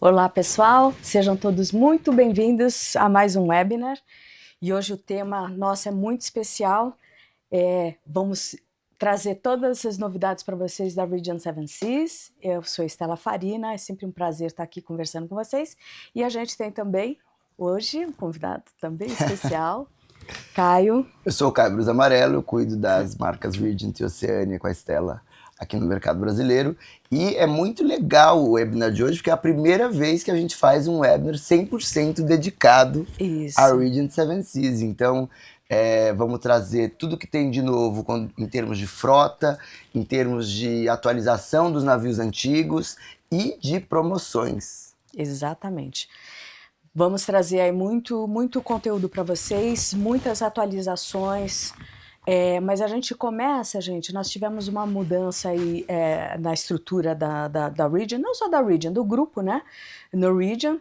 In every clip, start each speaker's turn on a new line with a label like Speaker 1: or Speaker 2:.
Speaker 1: Olá pessoal, sejam todos muito bem-vindos a mais um webinar e hoje o tema nosso é muito especial, vamos trazer todas as novidades para vocês da Region 7 Seas. Eu sou Estela Farina, é sempre um prazer estar aqui conversando com vocês e a gente tem também hoje um convidado também especial, Caio.
Speaker 2: Eu sou o Caio Brus Amarelo, eu cuido das marcas Regent e Oceania com a Estela aqui no mercado brasileiro. E é muito legal o webinar de hoje, porque é a primeira vez que a gente faz um webinar 100% dedicado à Regent 7 Seas. Então, vamos trazer tudo que tem de novo em termos de frota, em termos de atualização dos navios antigos e de promoções.
Speaker 1: Exatamente. Vamos trazer aí muito conteúdo para vocês, muitas atualizações, mas a gente começa, nós tivemos uma mudança aí na estrutura da Region, não só da Region, do grupo, né, Norwegian,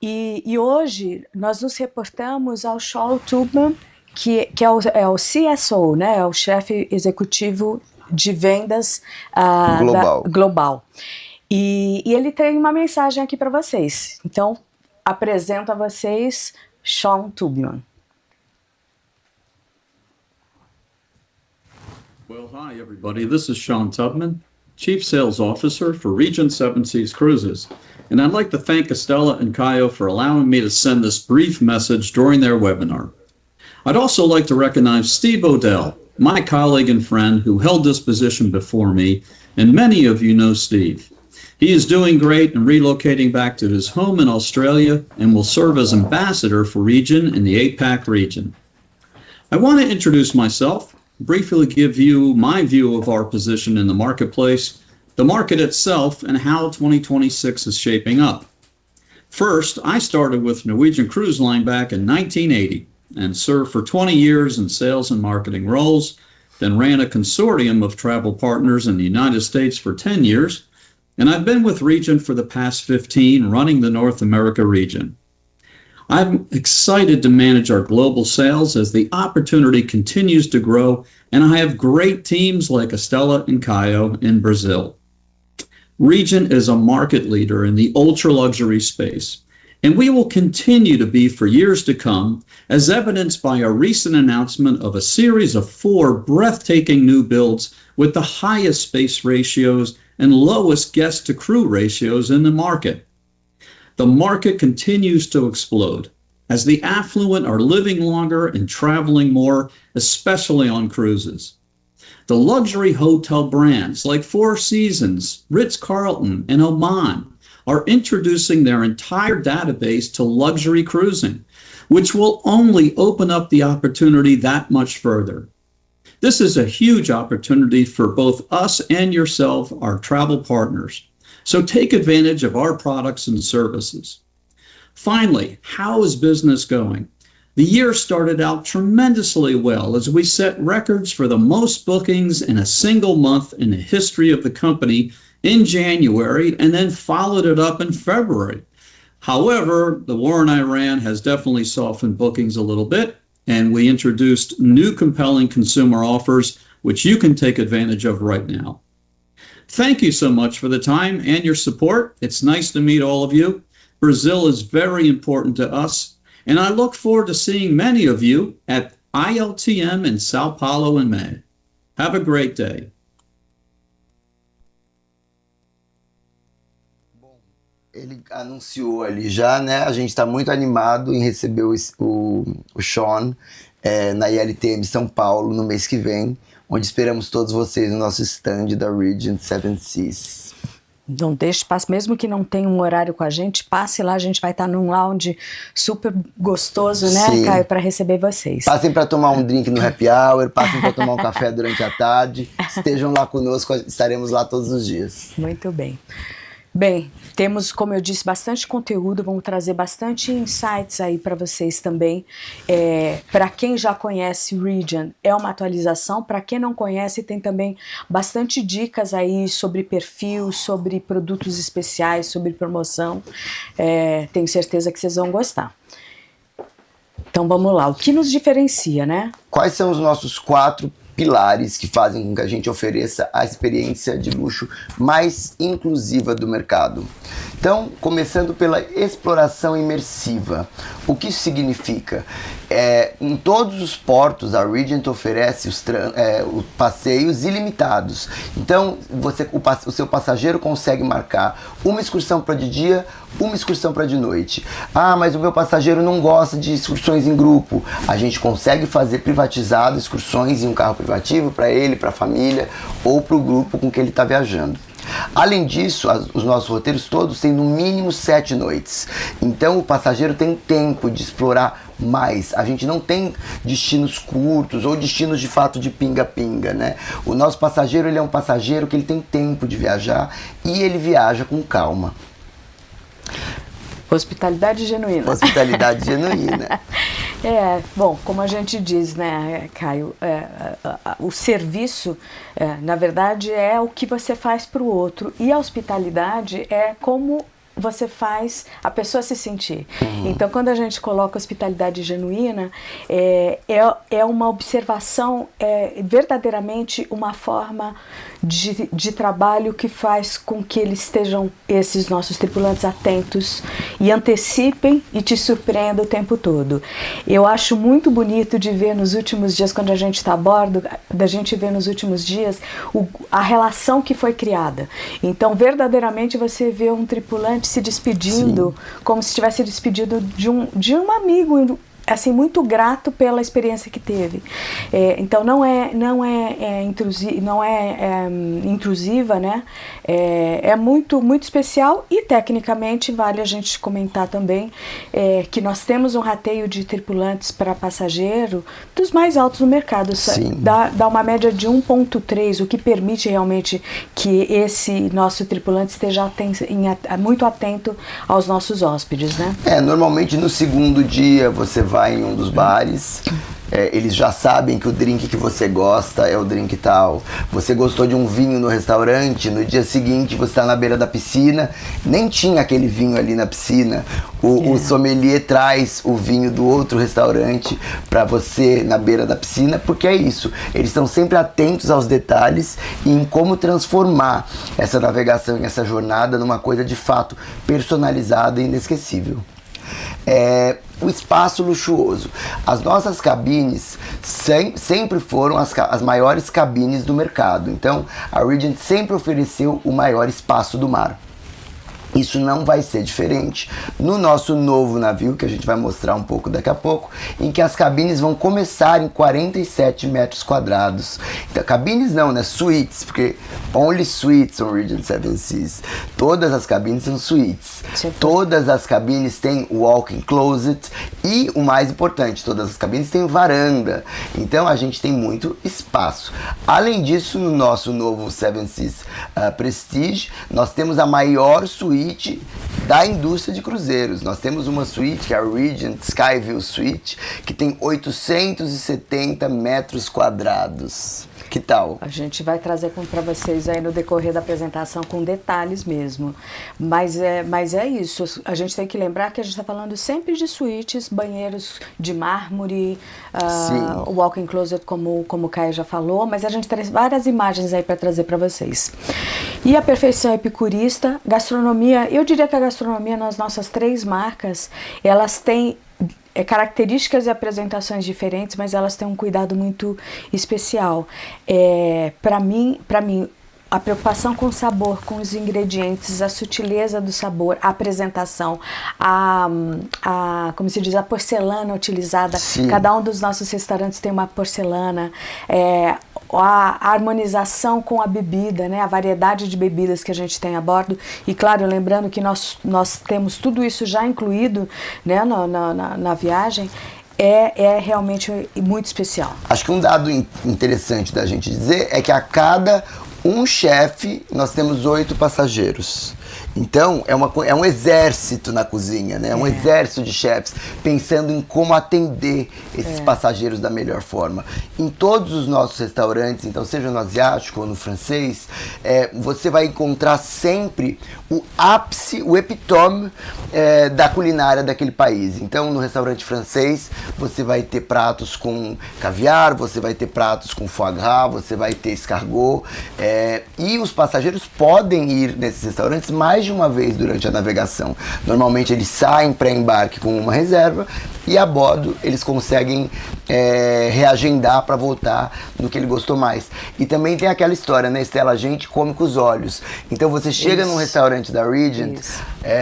Speaker 1: e hoje nós nos reportamos ao Sean Tubman, que é o CSO, né, é o chefe executivo de vendas global. E ele tem uma mensagem aqui para vocês, então apresento a vocês Sean Tubman.
Speaker 3: Well, hi everybody, this is Sean Tubman, Chief Sales Officer for Regent 7 Seas Cruises, and I'd like to thank Estela and Caio for allowing me to send this brief message during their webinar. I'd also like to recognize Steve Odell, my colleague and friend who held this position before me, and many of you know Steve. He is doing great and relocating back to his home in Australia and will serve as ambassador for Regent in the APAC region. I want to introduce myself, briefly give you my view of our position in the marketplace, the market itself, and how 2026 is shaping up. First, I started with Norwegian Cruise Line back in 1980 and served for 20 years in sales and marketing roles, then ran a consortium of travel partners in the United States for 10 years, and I've been with Regent for the past 15, running the North America region. I'm excited to manage our global sales as the opportunity continues to grow, and I have great teams like Estela and Caio in Brazil. Regent is a market leader in the ultra-luxury space, and we will continue to be for years to come, as evidenced by our recent announcement of a series of 4 breathtaking new builds with the highest space ratios and lowest guest-to-crew ratios in the market. The market continues to explode as the affluent are living longer and traveling more, especially on cruises. The luxury hotel brands like Four Seasons, Ritz-Carlton, and Oman are introducing their entire database to luxury cruising, which will only open up the opportunity that much further. This is a huge opportunity for both us and yourself, our travel partners. So take advantage of our products and services. Finally, how is business going? The year started out tremendously well as we set records for the most bookings in a single month in the history of the company in January, and then followed it up in February. However, the war in Iran has definitely softened bookings a little bit, and we introduced new compelling consumer offers, which you can take advantage of right now. Thank you so much for the time and your support. It's nice to meet all of you. Brazil is very important to us, and I look forward to seeing many of you at ILTM in Sao Paulo in May. Have a great day.
Speaker 2: Bom, ele anunciou ali já, né? A gente está muito animado em receber o Sean na ILTM São Paulo no mês que vem, onde esperamos todos vocês no nosso stand da Regent 7 Seas.
Speaker 1: Não deixe, passe, mesmo que não tenha um horário com a gente, passe lá, a gente vai estar num lounge super gostoso, né,
Speaker 2: Sim.
Speaker 1: Caio, para receber vocês.
Speaker 2: Passem para tomar um drink no happy hour, passem para tomar um café durante a tarde, estejam lá conosco, estaremos lá todos os dias.
Speaker 1: Muito bem. Bem, temos, como eu disse, bastante conteúdo, vamos trazer bastante insights aí para vocês também. Para quem já conhece Regent, é uma atualização. Para quem não conhece, tem também bastante dicas aí sobre perfil, sobre produtos especiais, sobre promoção. Tenho certeza que vocês vão gostar. Então vamos lá, o que nos diferencia, né?
Speaker 2: Quais são os nossos 4 pilares que fazem com que a gente ofereça a experiência de luxo mais inclusiva do mercado. Então, começando pela exploração imersiva. O que isso significa? Em todos os portos, a Regent oferece os passeios ilimitados. Então, o seu passageiro consegue marcar uma excursão para de dia, uma excursão para de noite. Ah, mas o meu passageiro não gosta de excursões em grupo. A gente consegue fazer privatizado excursões em um carro privativo para ele, para a família ou para o grupo com que ele está viajando. Além disso, os nossos roteiros todos têm no mínimo 7 noites. Então o passageiro tem tempo de explorar mais. A gente não tem destinos curtos ou destinos de fato de pinga-pinga, né? O nosso passageiro, ele é um passageiro que ele tem tempo de viajar e ele viaja com calma.
Speaker 1: Hospitalidade genuína.
Speaker 2: Hospitalidade genuína.
Speaker 1: Bom, como a gente diz, né, Caio, o serviço, na verdade, é o que você faz para o outro, e a hospitalidade é como você faz a pessoa se sentir. Então, quando a gente coloca hospitalidade genuína, é uma observação, verdadeiramente uma forma de trabalho que faz com que eles estejam, esses nossos tripulantes, atentos e antecipem e te surpreendam o tempo todo. Eu acho muito bonito de ver nos últimos dias, quando a gente está a bordo, da gente ver nos últimos dias a relação que foi criada. Então, verdadeiramente, você vê um tripulante se despedindo, sim, como se tivesse despedido de um amigo, assim, muito grato pela experiência que teve. Então não é intrusiva, né? É muito especial, e tecnicamente vale a gente comentar também que nós temos um rateio de tripulantes para passageiro dos mais altos no mercado. Dá uma média de 1,3, o que permite realmente que esse nosso tripulante esteja muito atento aos nossos hóspedes, né?
Speaker 2: Normalmente no segundo dia você vai em um dos bares, eles já sabem que o drink que você gosta é o drink tal. Você gostou de um vinho no restaurante, no dia seguinte você está na beira da piscina, nem tinha aquele vinho ali na piscina. O sommelier traz o vinho do outro restaurante para você na beira da piscina, porque é isso. Eles estão sempre atentos aos detalhes e em como transformar essa navegação e essa jornada numa coisa de fato personalizada e inesquecível. O espaço luxuoso. As nossas cabines sempre foram as maiores cabines do mercado. Então, a Regent sempre ofereceu o maior espaço do mar. Isso não vai ser diferente no nosso novo navio, que a gente vai mostrar um pouco daqui a pouco, em que as cabines vão começar em 47 metros quadrados. Então, cabines não, né? Suítes, porque only suites on Regent Seven Seas. Todas as cabines são suítes. Todas as cabines têm walk-in closet e, o mais importante, todas as cabines têm varanda. Então, a gente tem muito espaço. Além disso, no nosso novo Seven Seas Prestige, nós temos a maior suíte da indústria de cruzeiros. Nós temos uma suíte, que é a Regent Skyview Suite, que tem 870 metros quadrados. Que tal?
Speaker 1: A gente vai trazer para vocês aí no decorrer da apresentação com detalhes mesmo. Mas é isso. A gente tem que lembrar que a gente está falando sempre de suítes, banheiros de mármore, walk-in closet, como o Caio já falou, mas a gente traz várias imagens aí para trazer para vocês. E a perfeição epicurista, gastronomia, eu diria que a gastronomia nas nossas 3 marcas, elas têm características e apresentações diferentes, mas elas têm um cuidado muito especial. Para mim, a preocupação com o sabor, com os ingredientes, a sutileza do sabor, a apresentação, como se diz, a porcelana utilizada.
Speaker 2: Sim.
Speaker 1: Cada um dos nossos restaurantes tem uma porcelana. A harmonização com a bebida, né? A variedade de bebidas que a gente tem a bordo. E claro, lembrando que nós temos tudo isso já incluído, né, na viagem. É realmente muito especial.
Speaker 2: Acho que um dado interessante da gente dizer é que a cada um chefe nós temos 8 passageiros. Então, é um exército na cozinha, né? É um exército de chefs pensando em como atender esses passageiros da melhor forma. Em todos os nossos restaurantes, então seja no asiático ou no francês, você vai encontrar sempre o ápice, o epitome da culinária daquele país. Então, no restaurante francês, você vai ter pratos com caviar, você vai ter pratos com foie gras, você vai ter escargot, e os passageiros podem ir nesses restaurantes mais de uma vez durante a navegação. Normalmente eles saem pré-embarque com uma reserva e a bordo eles conseguem reagendar para voltar no que ele gostou mais. E também tem aquela história, né, Estela? A gente come com os olhos. Então você chega num restaurante da Regent,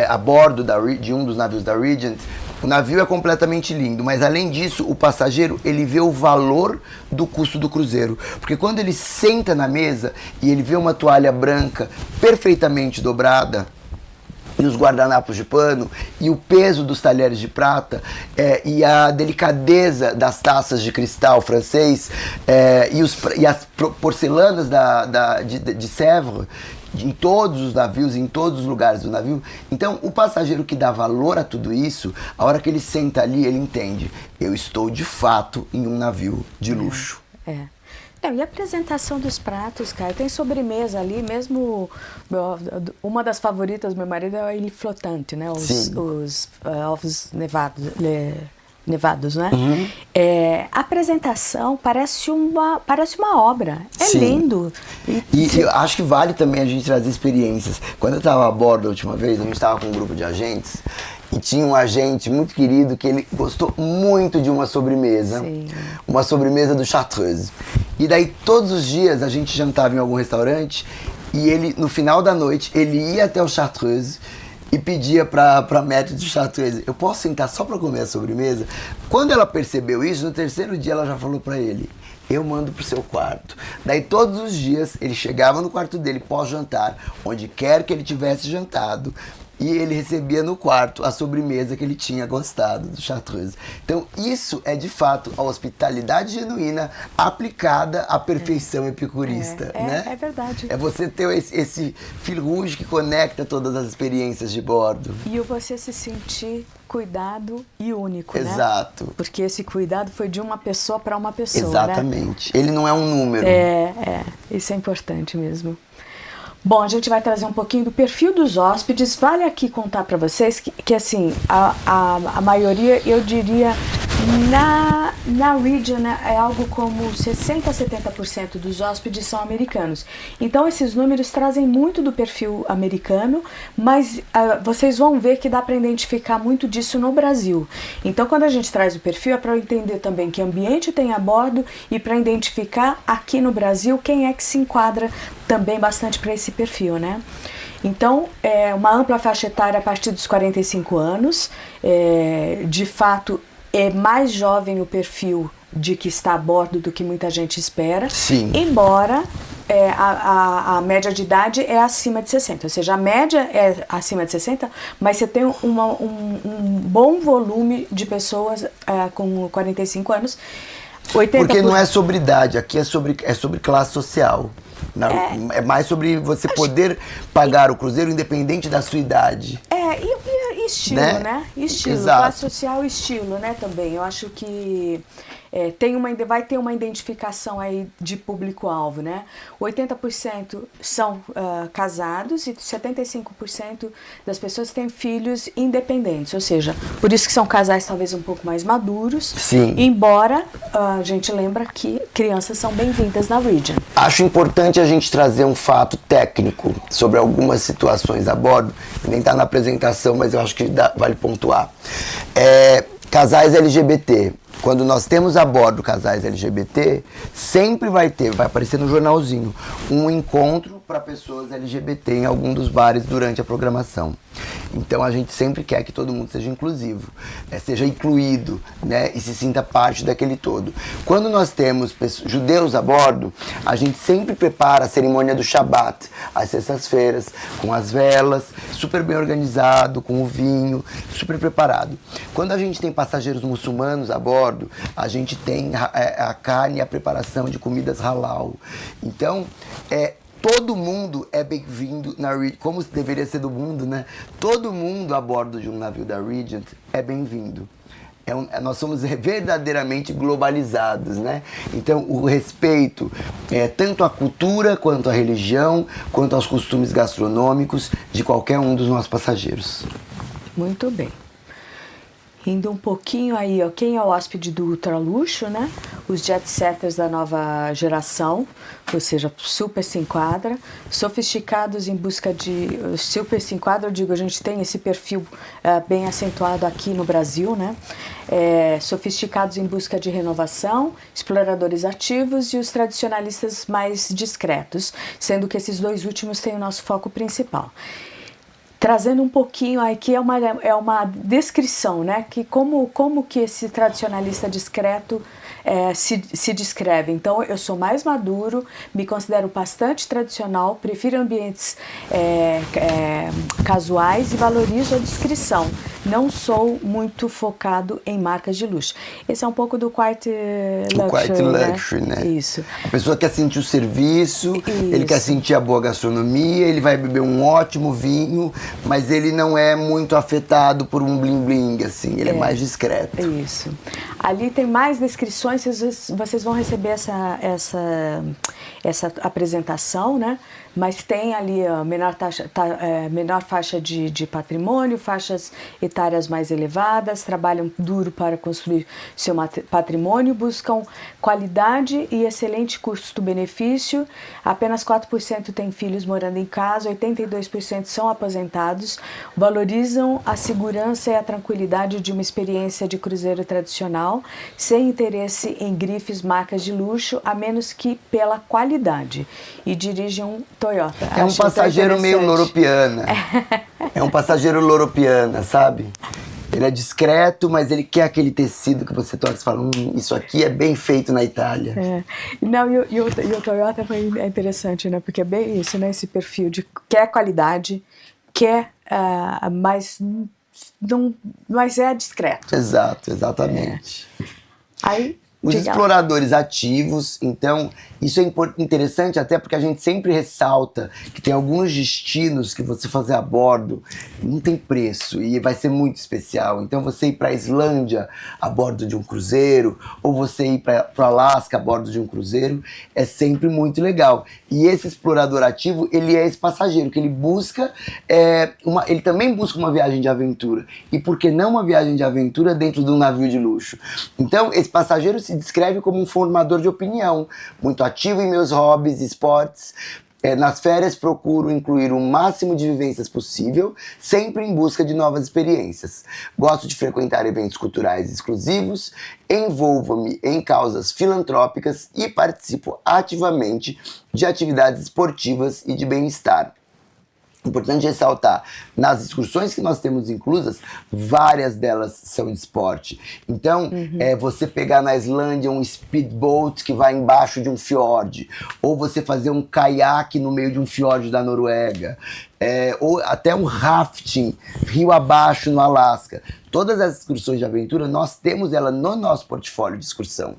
Speaker 2: a bordo de um dos navios da Regent, o navio é completamente lindo, mas além disso, o passageiro, ele vê o valor do custo do cruzeiro. Porque quando ele senta na mesa e ele vê uma toalha branca perfeitamente dobrada, e os guardanapos de pano, e o peso dos talheres de prata, e a delicadeza das taças de cristal francês, e as porcelanas de Sèvres, em todos os navios, em todos os lugares do navio. Então, o passageiro que dá valor a tudo isso, a hora que ele senta ali, ele entende: eu estou de fato em um navio de luxo.
Speaker 1: E a apresentação dos pratos, cara, tem sobremesa ali, mesmo uma das favoritas do meu marido é o ilha flotante, né? Os ovos nevados, né? A apresentação parece uma obra, lindo.
Speaker 2: E eu acho que vale também a gente trazer experiências. Quando eu estava a bordo a última vez, a gente estava com um grupo de agentes, e tinha um agente muito querido que ele gostou muito de uma sobremesa, uma sobremesa do Chartreuse. E daí todos os dias a gente jantava em algum restaurante e ele, no final da noite, ele ia até o Chartreuse e pedia pra maître do Chartreuse: eu posso sentar só pra comer a sobremesa? Quando ela percebeu isso, no terceiro dia ela já falou pra ele: eu mando pro seu quarto. Daí todos os dias ele chegava no quarto dele pós-jantar, onde quer que ele tivesse jantado, e ele recebia no quarto a sobremesa que ele tinha gostado do Chartreuse. Então isso é de fato a hospitalidade genuína aplicada à perfeição epicurista, né?
Speaker 1: É verdade.
Speaker 2: É você ter esse fil rouge que conecta todas as experiências de bordo.
Speaker 1: E você se sentir cuidado e único, né?
Speaker 2: Exato.
Speaker 1: Porque esse cuidado foi de uma pessoa para uma pessoa,
Speaker 2: exatamente. Né? Ele não é um número.
Speaker 1: Isso é importante mesmo. Bom, a gente vai trazer um pouquinho do perfil dos hóspedes. Vale aqui contar para vocês que assim, a maioria, eu diria, na Regent, né, é algo como 60% a 70% dos hóspedes são americanos. Então esses números trazem muito do perfil americano, mas vocês vão ver que dá para identificar muito disso no Brasil. Então quando a gente traz o perfil é para entender também que ambiente tem a bordo e para identificar aqui no Brasil quem é que se enquadra também bastante para esse perfil, né? Então, uma ampla faixa etária a partir dos 45 anos, de fato, é mais jovem o perfil de que está a bordo do que muita gente espera.
Speaker 2: Sim.
Speaker 1: Embora a média de idade é acima de 60, ou seja, a média é acima de 60, mas você tem um bom volume de pessoas com 45 anos. 80%.
Speaker 2: Porque não é sobre idade, aqui é sobre classe social. É mais sobre você poder pagar o cruzeiro independente da sua idade.
Speaker 1: E estilo, né? Estilo,
Speaker 2: Exato.
Speaker 1: Classe social e estilo, né, também. Eu acho que vai ter uma identificação aí de público-alvo, né? 80% são casados e 75% das pessoas têm filhos independentes, ou seja, por isso que são casais talvez um pouco mais maduros.
Speaker 2: Sim.
Speaker 1: Embora a gente lembra que crianças são bem-vindas na Regent.
Speaker 2: Acho importante a gente trazer um fato técnico sobre algumas situações a bordo, nem está na apresentação, mas eu acho que vale pontuar. Casais LGBT. Quando nós temos a bordo casais LGBT, sempre vai aparecer no jornalzinho, um encontro para pessoas LGBT em algum dos bares durante a programação. Então a gente sempre quer que todo mundo seja inclusivo, seja incluído, né, e se sinta parte daquele todo. Quando nós temos judeus a bordo, a gente sempre prepara a cerimônia do Shabbat, às sextas-feiras, com as velas, super bem organizado, com o vinho, super preparado. Quando a gente tem passageiros muçulmanos a bordo, a gente tem a carne e a preparação de comidas halal. Então, todo mundo é bem-vindo na Regent, como deveria ser do mundo, né? Todo mundo a bordo de um navio da Regent é bem-vindo. Nós somos verdadeiramente globalizados, né? Então, o respeito tanto à cultura, quanto à religião, quanto aos costumes gastronômicos de qualquer um dos nossos passageiros.
Speaker 1: Muito bem. Indo um pouquinho aí, ó, quem é o hóspede do ultraluxo, né? Os jet-setters da nova geração, ou seja, super se enquadra. Sofisticados em busca de... Super se enquadra, eu digo, a gente tem esse perfil bem acentuado aqui no Brasil, né? Sofisticados em busca de renovação, exploradores ativos e os tradicionalistas mais discretos, sendo que esses dois últimos têm o nosso foco principal. Trazendo um pouquinho aqui, é uma descrição, né? Que como que esse tradicionalista discreto se descreve. Então, eu sou mais maduro, me considero bastante tradicional, prefiro ambientes casuais e valorizo a discrição. Não sou muito focado em marcas de luxo. Esse é um pouco do Quiet Luxury,
Speaker 2: né?
Speaker 1: Isso.
Speaker 2: A pessoa quer sentir o serviço, ele quer sentir a boa gastronomia, ele vai beber um ótimo vinho, mas ele não é muito afetado por um bling-bling, assim, ele é mais discreto.
Speaker 1: Isso. Ali tem mais descrições, vocês vão receber essa apresentação, né? Mas tem ali a menor faixa de patrimônio, faixas etárias mais elevadas, trabalham duro para construir seu patrimônio, buscam qualidade e excelente custo-benefício. Apenas 4% têm filhos morando em casa, 82% são aposentados, valorizam a segurança e a tranquilidade de uma experiência de cruzeiro tradicional, sem interesse em grifes, marcas de luxo, a menos que pela qualidade, e dirigem um Toyota.
Speaker 2: É um passageiro meio loropiana. É um passageiro loropiana, sabe? Ele é discreto, mas ele quer aquele tecido que você toca e fala, isso aqui é bem feito na Itália.
Speaker 1: Não, e o Toyota é interessante, né? Porque é bem isso, né? Esse perfil de quer qualidade, quer, mas é discreto.
Speaker 2: Exato, exatamente.
Speaker 1: Aí,
Speaker 2: os exploradores ativos, então, isso é interessante até porque a gente sempre ressalta que tem alguns destinos que você fazer a bordo não tem preço e vai ser muito especial. Então você ir para a Islândia a bordo de um cruzeiro ou você ir para o Alasca a bordo de um cruzeiro é sempre muito legal. E esse explorador ativo, ele é esse passageiro que ele busca, ele também busca uma viagem de aventura. E por que não uma viagem de aventura dentro de um navio de luxo? Então esse passageiro se descreve como um formador de opinião, muito ativo em meus hobbies e esportes. Nas férias procuro incluir o máximo de vivências possível, sempre em busca de novas experiências. Gosto de frequentar eventos culturais exclusivos, envolvo-me em causas filantrópicas e participo ativamente de atividades esportivas e de bem-estar. Importante ressaltar, nas excursões que nós temos inclusas, várias delas são de esporte. Então, você pegar na Islândia um speedboat que vai embaixo de um fiord, ou você fazer um caiaque no meio de um fiord da Noruega, ou até um rafting rio abaixo no Alasca. Todas as excursões de aventura, nós temos ela no nosso portfólio de excursão.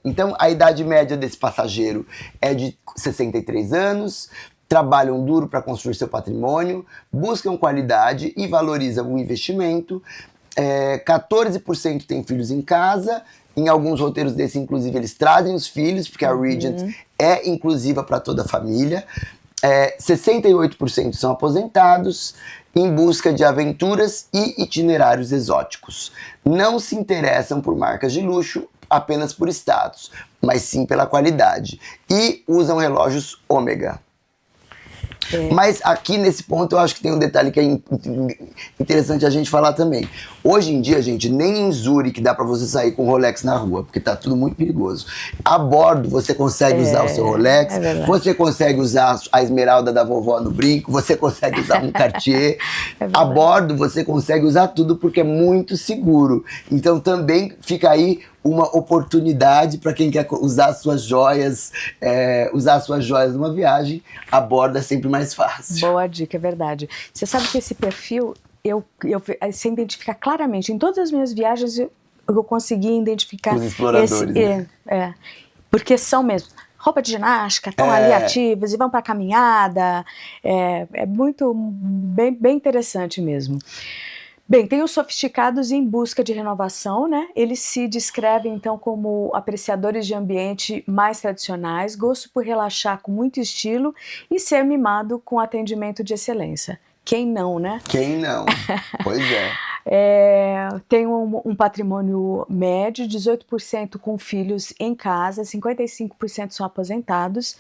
Speaker 2: Então, a idade média desse passageiro é de 63 anos, trabalham duro para construir seu patrimônio, buscam qualidade e valorizam o investimento. 14% têm filhos em casa. Em alguns roteiros desses, inclusive, eles trazem os filhos, porque a Regent é inclusiva para toda a família. 68% são aposentados em busca de aventuras e itinerários exóticos. Não se interessam por marcas de luxo apenas por status, mas sim pela qualidade. E usam relógios ômega. Mas aqui nesse ponto eu acho que tem um detalhe que é interessante a gente falar também. Hoje em dia, gente, nem em Zurique dá pra você sair com Rolex na rua, porque tá tudo muito perigoso. A bordo você consegue usar o seu Rolex, você consegue usar a esmeralda da vovó no brinco, você consegue usar um Cartier. A bordo você consegue usar tudo porque é muito seguro. Então também fica aí uma oportunidade para quem quer usar suas joias, numa viagem. A bordo é sempre mais fácil.
Speaker 1: Boa dica, é verdade. Você sabe que esse perfil, você identifica claramente. Em todas as minhas viagens eu consegui identificar
Speaker 2: os exploradores, né?
Speaker 1: Porque são mesmo. roupa de ginástica, estão ali ativos e vão para caminhada. É muito bem interessante mesmo. Bem, tem os sofisticados em busca de renovação, né? Eles se descrevem, então, como apreciadores de ambiente mais tradicionais, gosto por relaxar com muito estilo e ser mimado com atendimento de excelência. Quem não, né?
Speaker 2: Quem não? Pois é.
Speaker 1: Tem um patrimônio médio, 18% com filhos em casa, 55% são aposentados,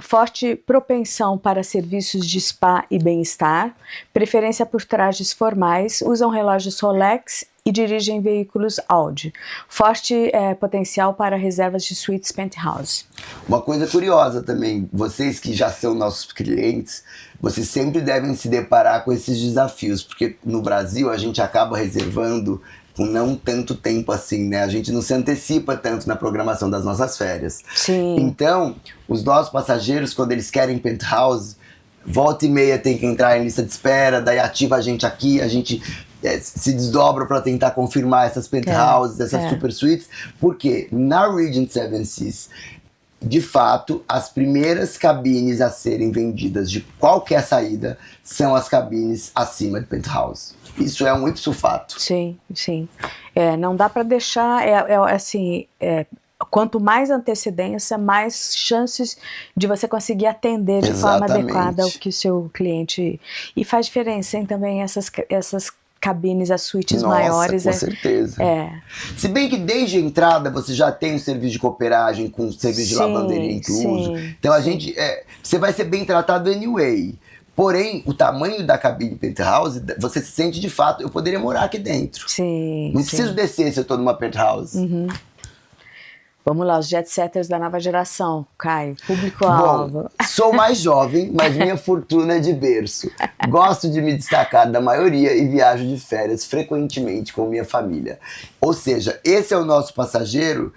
Speaker 1: forte propensão para serviços de spa e bem-estar, preferência por trajes formais, usam relógios Rolex e dirigem veículos Audi. Forte potencial para reservas de suítes penthouse.
Speaker 2: Uma coisa curiosa também, vocês que já são nossos clientes, vocês sempre devem se deparar com esses desafios, porque no Brasil a gente acaba reservando com não tanto tempo assim, né? A gente não se antecipa tanto na programação das nossas férias.
Speaker 1: Sim.
Speaker 2: Então, os nossos passageiros, quando eles querem penthouse, volta e meia tem que entrar em lista de espera, daí ativa a gente aqui, a gente se desdobra para tentar confirmar essas penthouses, essas super suites, porque na Regent Seven Seas, de fato, as primeiras cabines a serem vendidas de qualquer saída são as cabines acima de penthouse. Isso é um ipso fato.
Speaker 1: Sim. Não dá para deixar, quanto mais antecedência, mais chances de você conseguir atender de forma adequada o que o seu cliente... E faz diferença, hein, também essas cabines, as suítes maiores.
Speaker 2: Com certeza. Se bem que desde a entrada você já tem um serviço de cooperagem com serviço de lavanderia incluso. Então a gente... você vai ser bem tratado anyway. Porém, o tamanho da cabine penthouse, você se sente de fato, eu poderia morar aqui dentro. Não preciso descer se eu tô numa penthouse.
Speaker 1: Vamos lá, os jet setters da nova geração, Caio, público-alvo.
Speaker 2: Bom, sou mais jovem, mas minha fortuna é de berço. Gosto de me destacar da maioria e viajo de férias frequentemente com minha família. Ou seja, esse é o nosso passageiro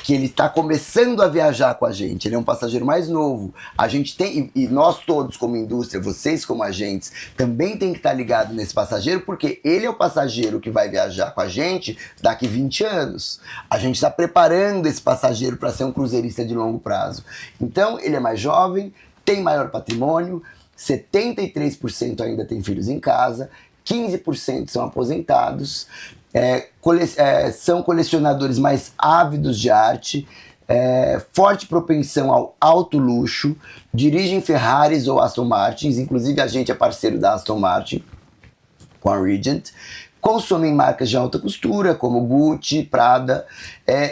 Speaker 2: que ele está começando a viajar com a gente, ele é um passageiro mais novo. A gente tem, e nós todos como indústria, vocês como agentes, também tem que estar ligado nesse passageiro, porque ele é o passageiro que vai viajar com a gente daqui 20 anos. A gente está preparando esse passageiro para ser um cruzeirista de longo prazo. Então, ele é mais jovem, tem maior patrimônio, 73% ainda tem filhos em casa, 15% são aposentados, são colecionadores mais ávidos de arte, forte propensão ao alto luxo, dirigem Ferraris ou Aston Martins, inclusive a gente é parceiro da Aston Martin com a Regent, consomem marcas de alta costura como Gucci, Prada,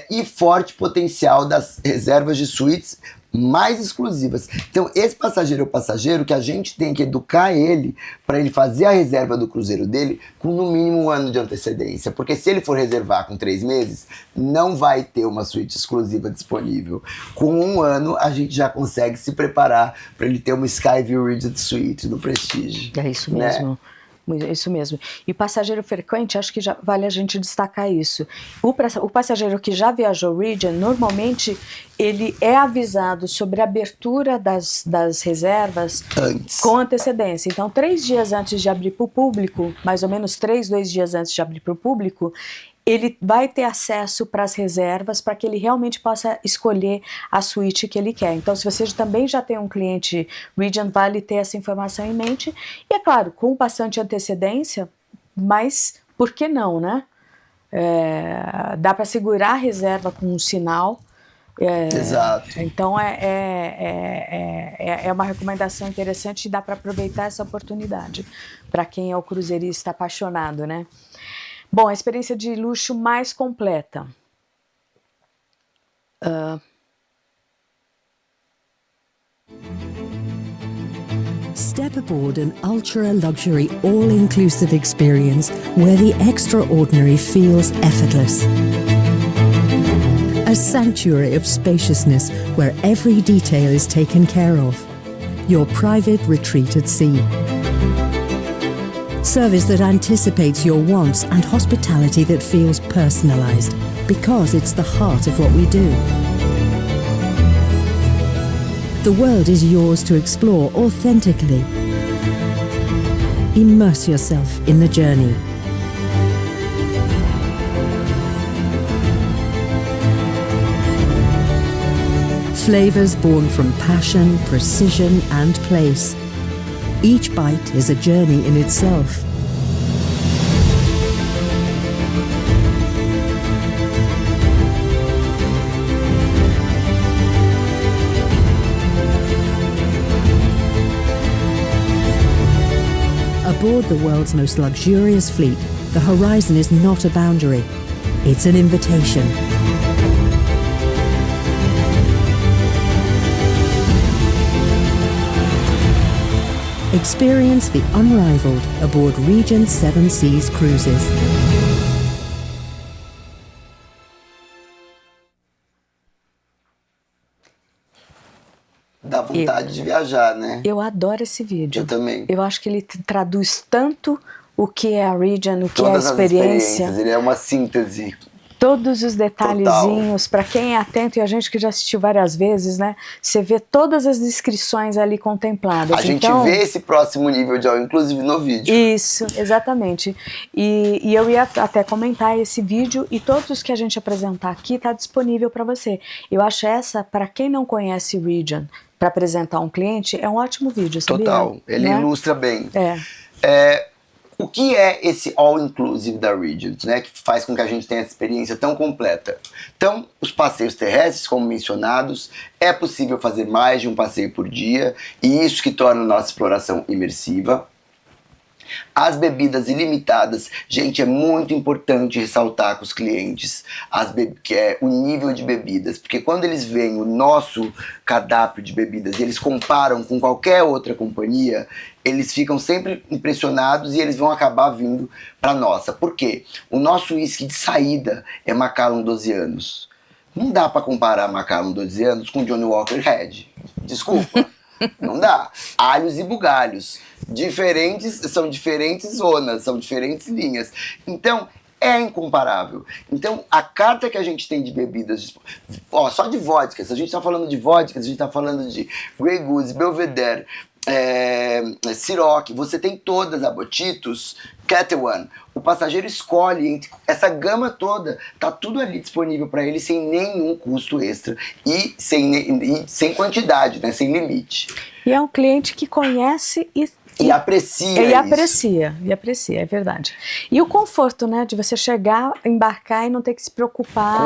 Speaker 2: e forte potencial das reservas de suítes mais exclusivas. Então esse passageiro é o passageiro que a gente tem que educar ele para ele fazer a reserva do cruzeiro dele com no mínimo 1 ano de antecedência, porque se ele for reservar com 3 meses, não vai ter uma suíte exclusiva disponível. Com 1 ano a gente já consegue se preparar para ele ter uma Skyview Regent Suite no Prestige.
Speaker 1: É isso mesmo. Né? Isso mesmo. E o passageiro frequente, acho que já vale a gente destacar isso. O passageiro que já viajou Regent, normalmente ele é avisado sobre a abertura das reservas com antecedência. Então, 3 dias antes de abrir para o público, mais ou menos 2 dias antes de abrir para o público, ele vai ter acesso para as reservas para que ele realmente possa escolher a suíte que ele quer. Então, se você também já tem um cliente Regent, vale ter essa informação em mente. E, é claro, com bastante antecedência, mas por que não, né? Dá para segurar a reserva com um sinal.
Speaker 2: Exato.
Speaker 1: Então, é uma recomendação interessante e dá para aproveitar essa oportunidade para quem é o cruzeirista apaixonado, né? Bom, a experiência de luxo mais completa.
Speaker 4: Step aboard an ultra-luxury, all-inclusive experience where the extraordinary feels effortless. A sanctuary of spaciousness where every detail is taken care of. Your private retreat at sea. Service that anticipates your wants and hospitality that feels personalized, because it's the heart of what we do. The world is yours to explore authentically. Immerse yourself in the journey. Flavors born from passion, precision, and place. Each bite is a journey in itself. Aboard the world's most luxurious fleet, the horizon is not a boundary. It's an invitation. Experience the unrivaled aboard Regent Seven Seas Cruises.
Speaker 2: Dá vontade de viajar, né?
Speaker 1: Eu adoro esse vídeo.
Speaker 2: Eu também.
Speaker 1: Eu acho que ele traduz tanto o que é a Regent, o que
Speaker 2: Todas
Speaker 1: é a
Speaker 2: as
Speaker 1: experiência.
Speaker 2: experiências, ele é uma síntese.
Speaker 1: Todos os detalhezinhos, para quem é atento, e a gente que já assistiu várias vezes, né? Você vê todas as descrições ali contempladas.
Speaker 2: A gente
Speaker 1: então,
Speaker 2: vê esse próximo nível de aula, inclusive no vídeo.
Speaker 1: Isso, exatamente. E eu ia até comentar esse vídeo, e todos os que a gente apresentar aqui está disponível para você. Eu acho essa, para quem não conhece Regent, para apresentar um cliente, é um ótimo vídeo, sabia?
Speaker 2: Total, ele
Speaker 1: Né?
Speaker 2: ilustra bem.
Speaker 1: É.
Speaker 2: O que é esse all-inclusive da Regent, né, que faz com que a gente tenha essa experiência tão completa? Então, os passeios terrestres, como mencionados, é possível fazer mais de um passeio por dia, e isso que torna a nossa exploração imersiva. As bebidas ilimitadas, gente, é muito importante ressaltar com os clientes que é o nível de bebidas, porque quando eles veem o nosso cardápio de bebidas e eles comparam com qualquer outra companhia, eles ficam sempre impressionados e eles vão acabar vindo para nossa. Por quê? O nosso whisky de saída é Macallan 12 anos. Não dá para comparar Macallan 12 anos com Johnny Walker Red. Desculpa. Não dá. Alhos e bugalhos. São diferentes zonas, são diferentes linhas. Então, é incomparável. Então, a carta que a gente tem de bebidas, só de vodkas, a gente está falando de vodkas, a gente está falando de Grey Goose, Belvedere, Ciroc, você tem todas, Abotitos, Ketel One. O passageiro escolhe entre essa gama toda, tá tudo ali disponível para ele sem nenhum custo extra e sem quantidade, né, sem limite.
Speaker 1: E é um cliente que conhece
Speaker 2: e aprecia
Speaker 1: e
Speaker 2: isso.
Speaker 1: aprecia, é verdade. E o conforto, né, de você chegar, embarcar e não ter que se preocupar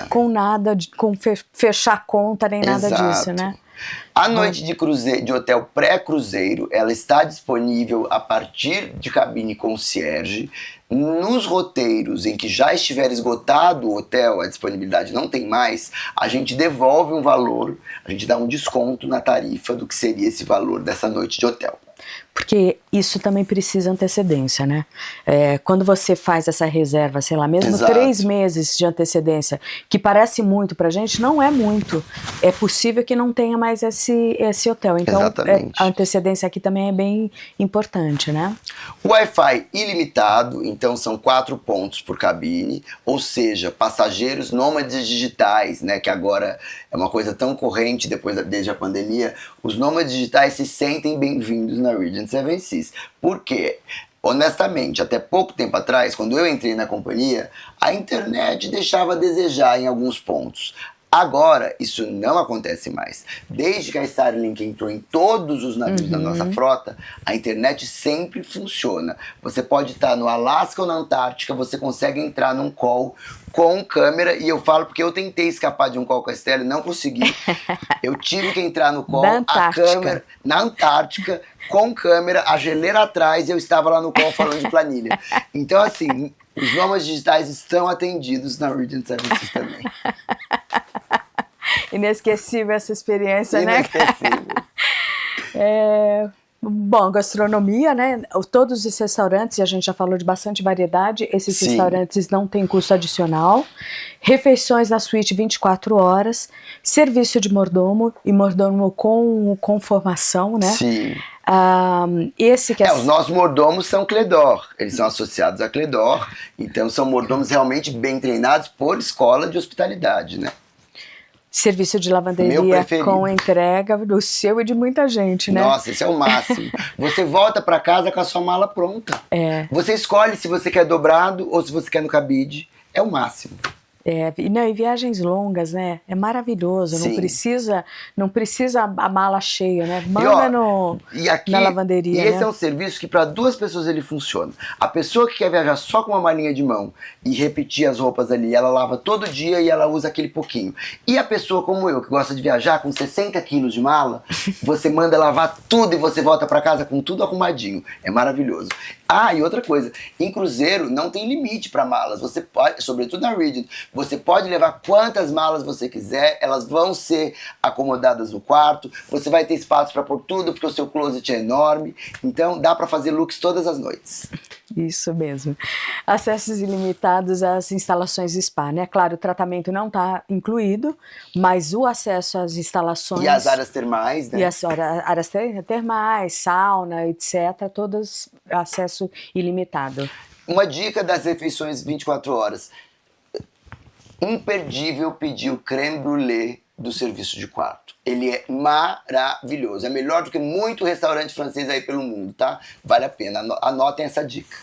Speaker 1: com nada, com fechar conta, nem nada disso, né?
Speaker 2: A noite de hotel pré-cruzeiro, ela está disponível a partir de cabine concierge. Nos roteiros em que já estiver esgotado o hotel, a disponibilidade não tem mais, a gente devolve um valor, a gente dá um desconto na tarifa do que seria esse valor dessa noite de hotel.
Speaker 1: Porque isso também precisa antecedência, né? Quando você faz essa reserva, sei lá, mesmo
Speaker 2: Exato.
Speaker 1: 3 meses de antecedência, que parece muito pra gente, não é muito. É possível que não tenha mais esse hotel. Então, a antecedência aqui também é bem importante, né?
Speaker 2: Wi-Fi ilimitado, então são 4 pontos por cabine, ou seja, passageiros nômades digitais, né, que agora é uma coisa tão corrente desde a pandemia, os nômades digitais se sentem bem-vindos na Regent Seven Seas. Por quê? Honestamente, até pouco tempo atrás, quando eu entrei na companhia, a internet deixava a desejar em alguns pontos. Agora, isso não acontece mais. Desde que a Starlink entrou em todos os navios da nossa frota, a internet sempre funciona. Você pode estar no Alasca ou na Antártica, você consegue entrar num call com câmera, e eu falo porque eu tentei escapar de um call com a Estela e não consegui. Eu tive que entrar no call, a câmera, na Antártica, com câmera, a geleira atrás, e eu estava lá no call falando de planilha. Então, assim, os nômades digitais estão atendidos na Regent Seven Seas também.
Speaker 1: Inesquecível essa experiência, né?
Speaker 2: Inesquecível.
Speaker 1: Bom, gastronomia, né? Todos os restaurantes, e a gente já falou de bastante variedade, esses restaurantes não têm custo adicional. Refeições na suíte 24 horas, serviço de mordomo, e mordomo com formação, né?
Speaker 2: Sim.
Speaker 1: Os
Speaker 2: nossos mordomos são Cledor, eles são associados a Cledor, então são mordomos realmente bem treinados por escola de hospitalidade, né?
Speaker 1: Serviço de lavanderia com entrega do seu e de muita gente, né?
Speaker 2: Nossa, esse é o máximo. Você volta para casa com a sua mala pronta. Você escolhe se você quer dobrado ou se você quer no cabide. É o máximo.
Speaker 1: E viagens longas, né? É maravilhoso,
Speaker 2: Sim.
Speaker 1: não precisa a mala cheia, né?
Speaker 2: E,
Speaker 1: Manda
Speaker 2: ó, e aqui,
Speaker 1: na lavanderia,
Speaker 2: e esse
Speaker 1: né?
Speaker 2: é um serviço que para 2 pessoas ele funciona. A pessoa que quer viajar só com uma malinha de mão e repetir as roupas ali, ela lava todo dia e ela usa aquele pouquinho. E a pessoa como eu, que gosta de viajar com 60 quilos de mala, você manda lavar tudo e você volta para casa com tudo arrumadinho. É maravilhoso. Ah, e outra coisa, em cruzeiro não tem limite para malas. Você pode, sobretudo na Regent, você pode levar quantas malas você quiser, elas vão ser acomodadas no quarto, você vai ter espaço para pôr tudo, porque o seu closet é enorme, então dá para fazer looks todas as noites.
Speaker 1: Isso mesmo. Acessos ilimitados às instalações spa, né? Claro, o tratamento não está incluído, mas o acesso às instalações...
Speaker 2: E as áreas termais, né?
Speaker 1: E as áreas termais, sauna, etc., todas acesso ilimitado.
Speaker 2: Uma dica das refeições 24 horas. Imperdível pedir o creme brulee do serviço de quarto. Ele é maravilhoso. É melhor do que muito restaurante francês aí pelo mundo, tá? Vale a pena. Anotem essa dica.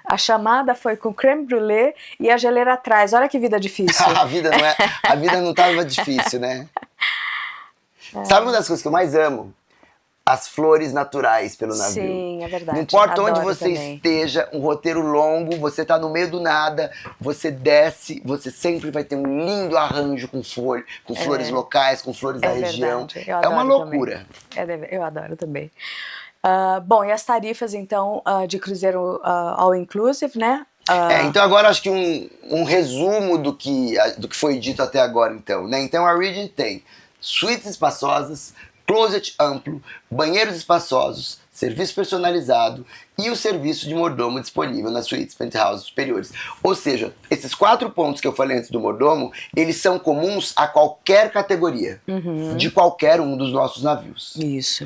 Speaker 1: A chamada foi com creme brulee e a geleira atrás. Olha que vida difícil.
Speaker 2: A vida não estava difícil, né? Sabe uma das coisas que eu mais amo? As flores naturais pelo navio.
Speaker 1: Sim, é verdade.
Speaker 2: Não importa onde
Speaker 1: Adoro
Speaker 2: você
Speaker 1: também.
Speaker 2: esteja, um roteiro longo, você tá no meio do nada, você desce, você sempre vai ter um lindo arranjo com flores locais, com flores da região. É uma loucura.
Speaker 1: Eu adoro também. Bom, e as tarifas, então, de cruzeiro all inclusive, né?
Speaker 2: Então agora acho que um resumo do que foi dito até agora, então, né? Então a Regent tem suítes espaçosas, closet amplo, banheiros espaçosos, serviço personalizado e o serviço de mordomo disponível nas suítes penthouse superiores. Ou seja, esses 4 pontos que eu falei antes do mordomo, eles são comuns a qualquer categoria, de qualquer um dos nossos navios.
Speaker 1: Isso.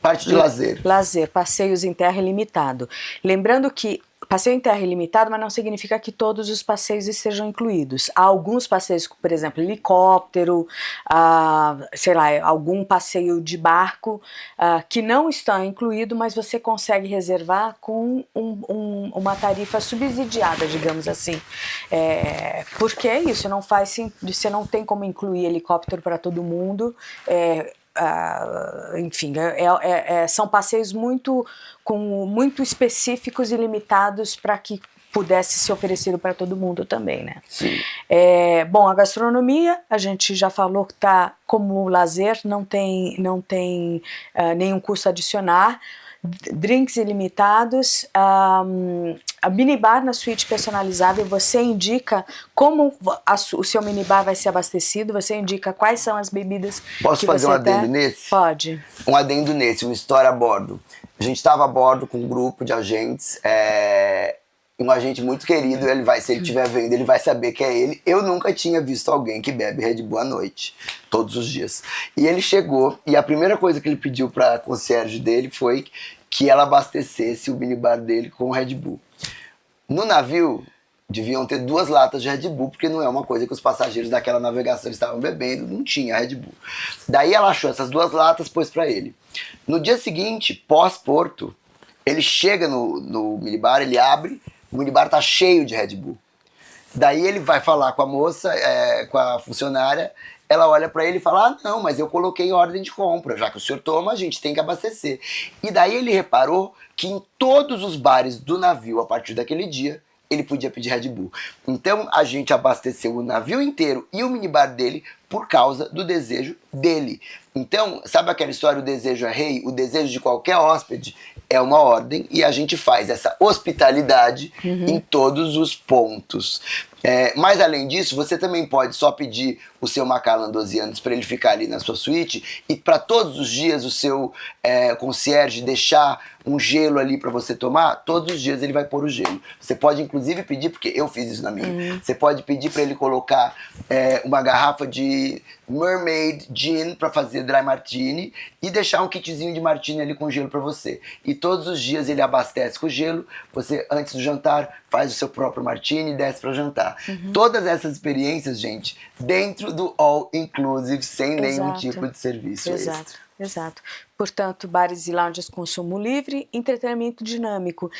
Speaker 2: Parte de lazer.
Speaker 1: Lazer, passeios em terra ilimitado. Lembrando que passeio em terra ilimitado, mas não significa que todos os passeios estejam incluídos. Há alguns passeios, por exemplo, helicóptero, sei lá, algum passeio de barco que não está incluído, mas você consegue reservar com uma tarifa subsidiada, digamos assim. Porque é isso, você não tem como incluir helicóptero para todo mundo. Enfim, são passeios muito específicos e limitados para que pudesse ser oferecido para todo mundo também, né?
Speaker 2: Sim.
Speaker 1: Bom, a gastronomia, a gente já falou que está como lazer, não tem nenhum custo adicional. Drinks ilimitados, a minibar na suíte personalizável, você indica como o seu minibar vai ser abastecido, você indica quais são as bebidas que você quer.
Speaker 2: Posso fazer um adendo nesse?
Speaker 1: Pode.
Speaker 2: Um adendo nesse, uma história a bordo. A gente estava a bordo com um grupo de agentes, um agente muito querido, se ele estiver vendo, ele vai saber que é ele. Eu nunca tinha visto alguém que bebe Red Bull à noite, todos os dias. E ele chegou, e a primeira coisa que ele pediu para a concierge dele foi que ela abastecesse o minibar dele com Red Bull. No navio, deviam ter 2 latas de Red Bull, porque não é uma coisa que os passageiros daquela navegação estavam bebendo, não tinha Red Bull. Daí ela achou essas 2 latas, pôs para ele. No dia seguinte, pós-porto, ele chega no minibar, ele abre, o minibar tá cheio de Red Bull. Daí ele vai falar com a moça, com a funcionária, ela olha para ele e fala, não, mas eu coloquei ordem de compra, já que o senhor toma, a gente tem que abastecer. E daí ele reparou que em todos os bares do navio, a partir daquele dia, ele podia pedir Red Bull. Então a gente abasteceu o navio inteiro e o minibar dele por causa do desejo dele. Então, sabe aquela história, o desejo é rei? O desejo de qualquer hóspede é uma ordem e a gente faz essa hospitalidade em todos os pontos. Mas além disso, você também pode só pedir o seu Macallan 12 anos para ele ficar ali na sua suíte e para todos os dias o seu concierge deixar um gelo ali para você tomar, todos os dias ele vai pôr o gelo. Você pode inclusive pedir, porque eu fiz isso na minha, você pode pedir para ele colocar uma garrafa de Mermaid Gin para fazer dry martini e deixar um kitzinho de martini ali com gelo para você. E todos os dias ele abastece com gelo, você antes do jantar faz o seu próprio martini e desce para jantar. Todas essas experiências, gente, dentro do All Inclusive, sem nenhum tipo de serviço extra.
Speaker 1: Exato. Portanto, bares e lounges consumo livre, entretenimento dinâmico.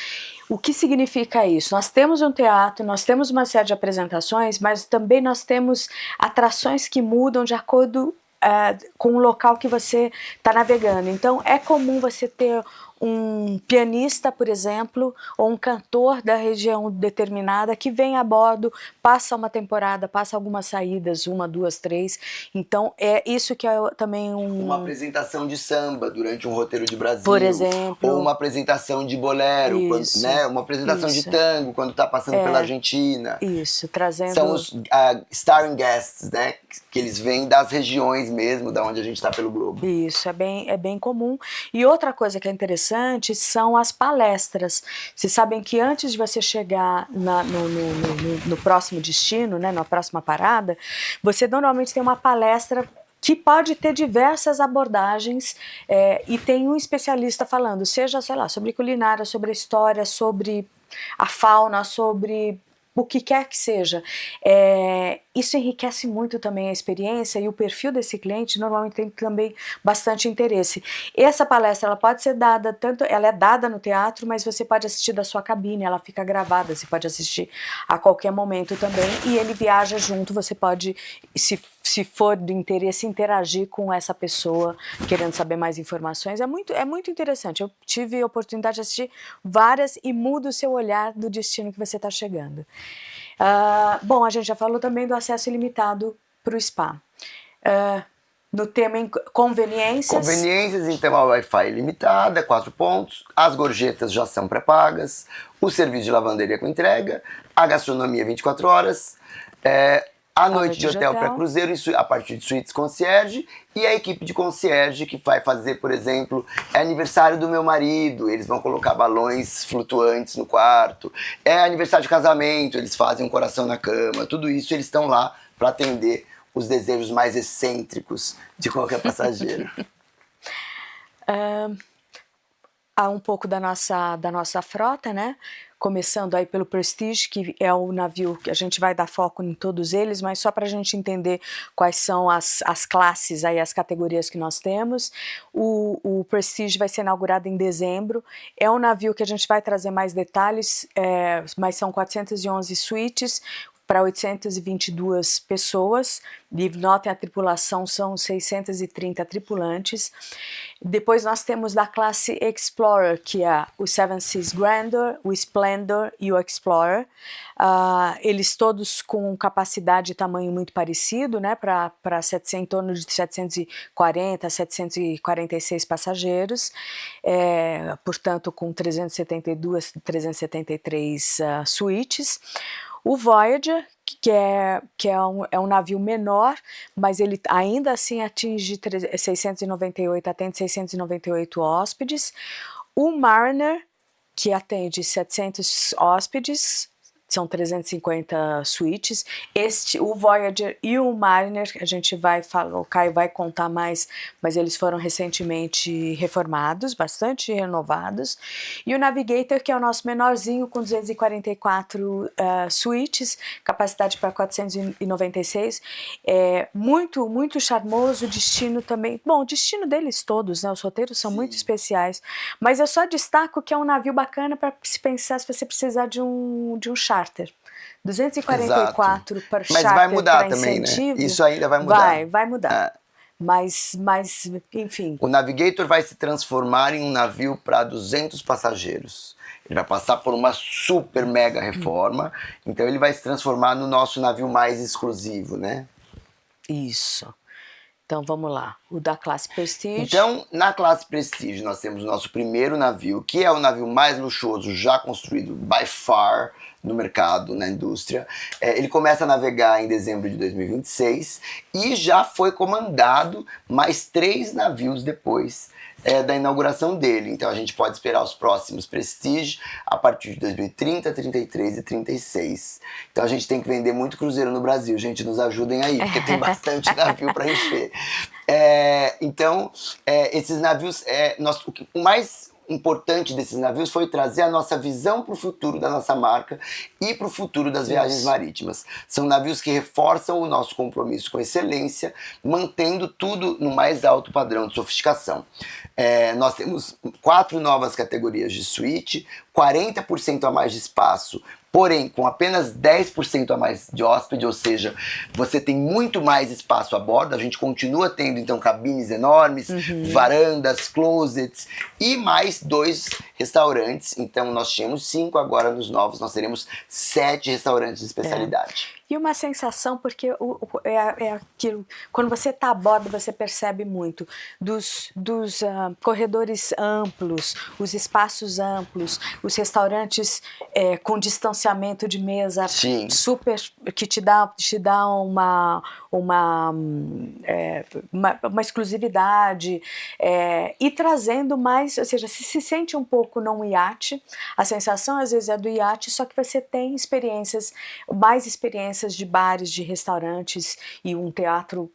Speaker 1: O que significa isso? Nós temos um teatro, nós temos uma série de apresentações, mas também nós temos atrações que mudam de acordo com o local que você está navegando. Então, é comum você ter um pianista, por exemplo, ou um cantor da região determinada que vem a bordo, passa uma temporada, passa algumas saídas, 1, 2, 3. Então, é isso que é também
Speaker 2: Uma apresentação de samba durante um roteiro de Brasil.
Speaker 1: Por exemplo.
Speaker 2: Ou uma apresentação de bolero,
Speaker 1: Isso,
Speaker 2: né? Uma apresentação de tango, quando está passando pela Argentina.
Speaker 1: Isso, trazendo...
Speaker 2: São os starring guests, né? Que eles vêm das regiões mesmo, da onde a gente está pelo globo.
Speaker 1: Isso, é bem comum. E outra coisa que é interessante são as palestras. Vocês sabem que antes de você chegar no próximo destino, né, na próxima parada, você normalmente tem uma palestra que pode ter diversas abordagens e tem um especialista falando, seja, sei lá, sobre culinária, sobre a história, sobre a fauna, sobre o que quer que seja. Isso enriquece muito também a experiência e o perfil desse cliente normalmente tem também bastante interesse. Essa palestra ela pode ser dada, ela é dada no teatro, mas você pode assistir da sua cabine, ela fica gravada, você pode assistir a qualquer momento também e ele viaja junto, você pode, se for de interesse, interagir com essa pessoa querendo saber mais informações. É muito interessante. Eu tive a oportunidade de assistir várias e muda o seu olhar do destino que você está chegando. Bom, a gente já falou também do acesso ilimitado para o spa. No tema conveniências.
Speaker 2: Conveniências, então a Wi-Fi ilimitada, 4 pontos, as gorjetas já são pré-pagas, o serviço de lavanderia com entrega, a gastronomia 24 horas, a noite de hotel para cruzeiro a partir de suítes concierge e a equipe de concierge que vai fazer, por exemplo, é aniversário do meu marido, eles vão colocar balões flutuantes no quarto, é aniversário de casamento, eles fazem um coração na cama, tudo isso eles estão lá para atender os desejos mais excêntricos de qualquer passageiro.
Speaker 1: Há um pouco da nossa frota, né? Começando aí pelo Prestige, que é o navio que a gente vai dar foco em todos eles, mas só para a gente entender quais são as classes, aí, as categorias que nós temos. O Prestige vai ser inaugurado em dezembro, é um navio que a gente vai trazer mais detalhes, mas são 411 suítes, para 822 pessoas, e notem a tripulação, são 630 tripulantes. Depois nós temos da classe Explorer, que é o Seven Seas Grandeur, o Splendor e o Explorer. Eles todos com capacidade e tamanho muito parecido, né, em torno de 740 a 746 passageiros, portanto com 372, 373 suítes. O Voyager, que é um navio menor, mas ele ainda assim atinge 698, atende 698 hóspedes. O Mariner, que atende 700 hóspedes, são 350 suítes. O Voyager e o Mariner, a gente vai falar, o Caio vai contar mais, mas eles foram recentemente reformados, bastante renovados. E o Navigator, que é o nosso menorzinho, com 244 suítes, capacidade para 496. Muito, muito charmoso, destino também. Bom, o destino deles todos, né? Os roteiros são muito especiais. Mas eu só destaco que é um navio bacana para se pensar se você precisar de um charter. 244 para charter.
Speaker 2: Mas vai mudar também, né? Isso ainda vai mudar.
Speaker 1: Vai mudar. Mas, enfim.
Speaker 2: O Navigator vai se transformar em um navio para 200 passageiros. Ele vai passar por uma super mega reforma. Então ele vai se transformar no nosso navio mais exclusivo, né?
Speaker 1: Isso. Então vamos lá, o da classe Prestige.
Speaker 2: Então, na classe Prestige, nós temos o nosso primeiro navio, que é o navio mais luxuoso já construído, by far, no mercado, na indústria. Ele começa a navegar em dezembro de 2026 e já foi comandado mais 3 navios depois da inauguração dele. Então a gente pode esperar os próximos Prestige a partir de 2030, 33 e 36. Então a gente tem que vender muito cruzeiro no Brasil. Gente, nos ajudem aí, porque tem bastante navio para encher. Então, esses navios, importante desses navios foi trazer a nossa visão para o futuro da nossa marca e para o futuro das viagens marítimas. São navios que reforçam o nosso compromisso com excelência, mantendo tudo no mais alto padrão de sofisticação. Nós temos 4 novas categorias de suíte, 40% a mais de espaço, porém com apenas 10% a mais de hóspede, ou seja, você tem muito mais espaço a bordo. A gente continua tendo então cabines enormes, varandas, closets e mais 2 restaurantes. Então nós tínhamos 5, agora nos novos nós teremos 7 restaurantes de especialidade.
Speaker 1: E uma sensação, porque é aquilo, quando você está a bordo, você percebe muito dos corredores amplos, os espaços amplos, os restaurantes com distanciamento de mesa,
Speaker 2: Sim.
Speaker 1: super, que te dá uma exclusividade, e trazendo mais, ou seja, se sente um pouco num iate, a sensação às vezes é do iate, só que você tem mais experiências de bares, de restaurantes e um teatro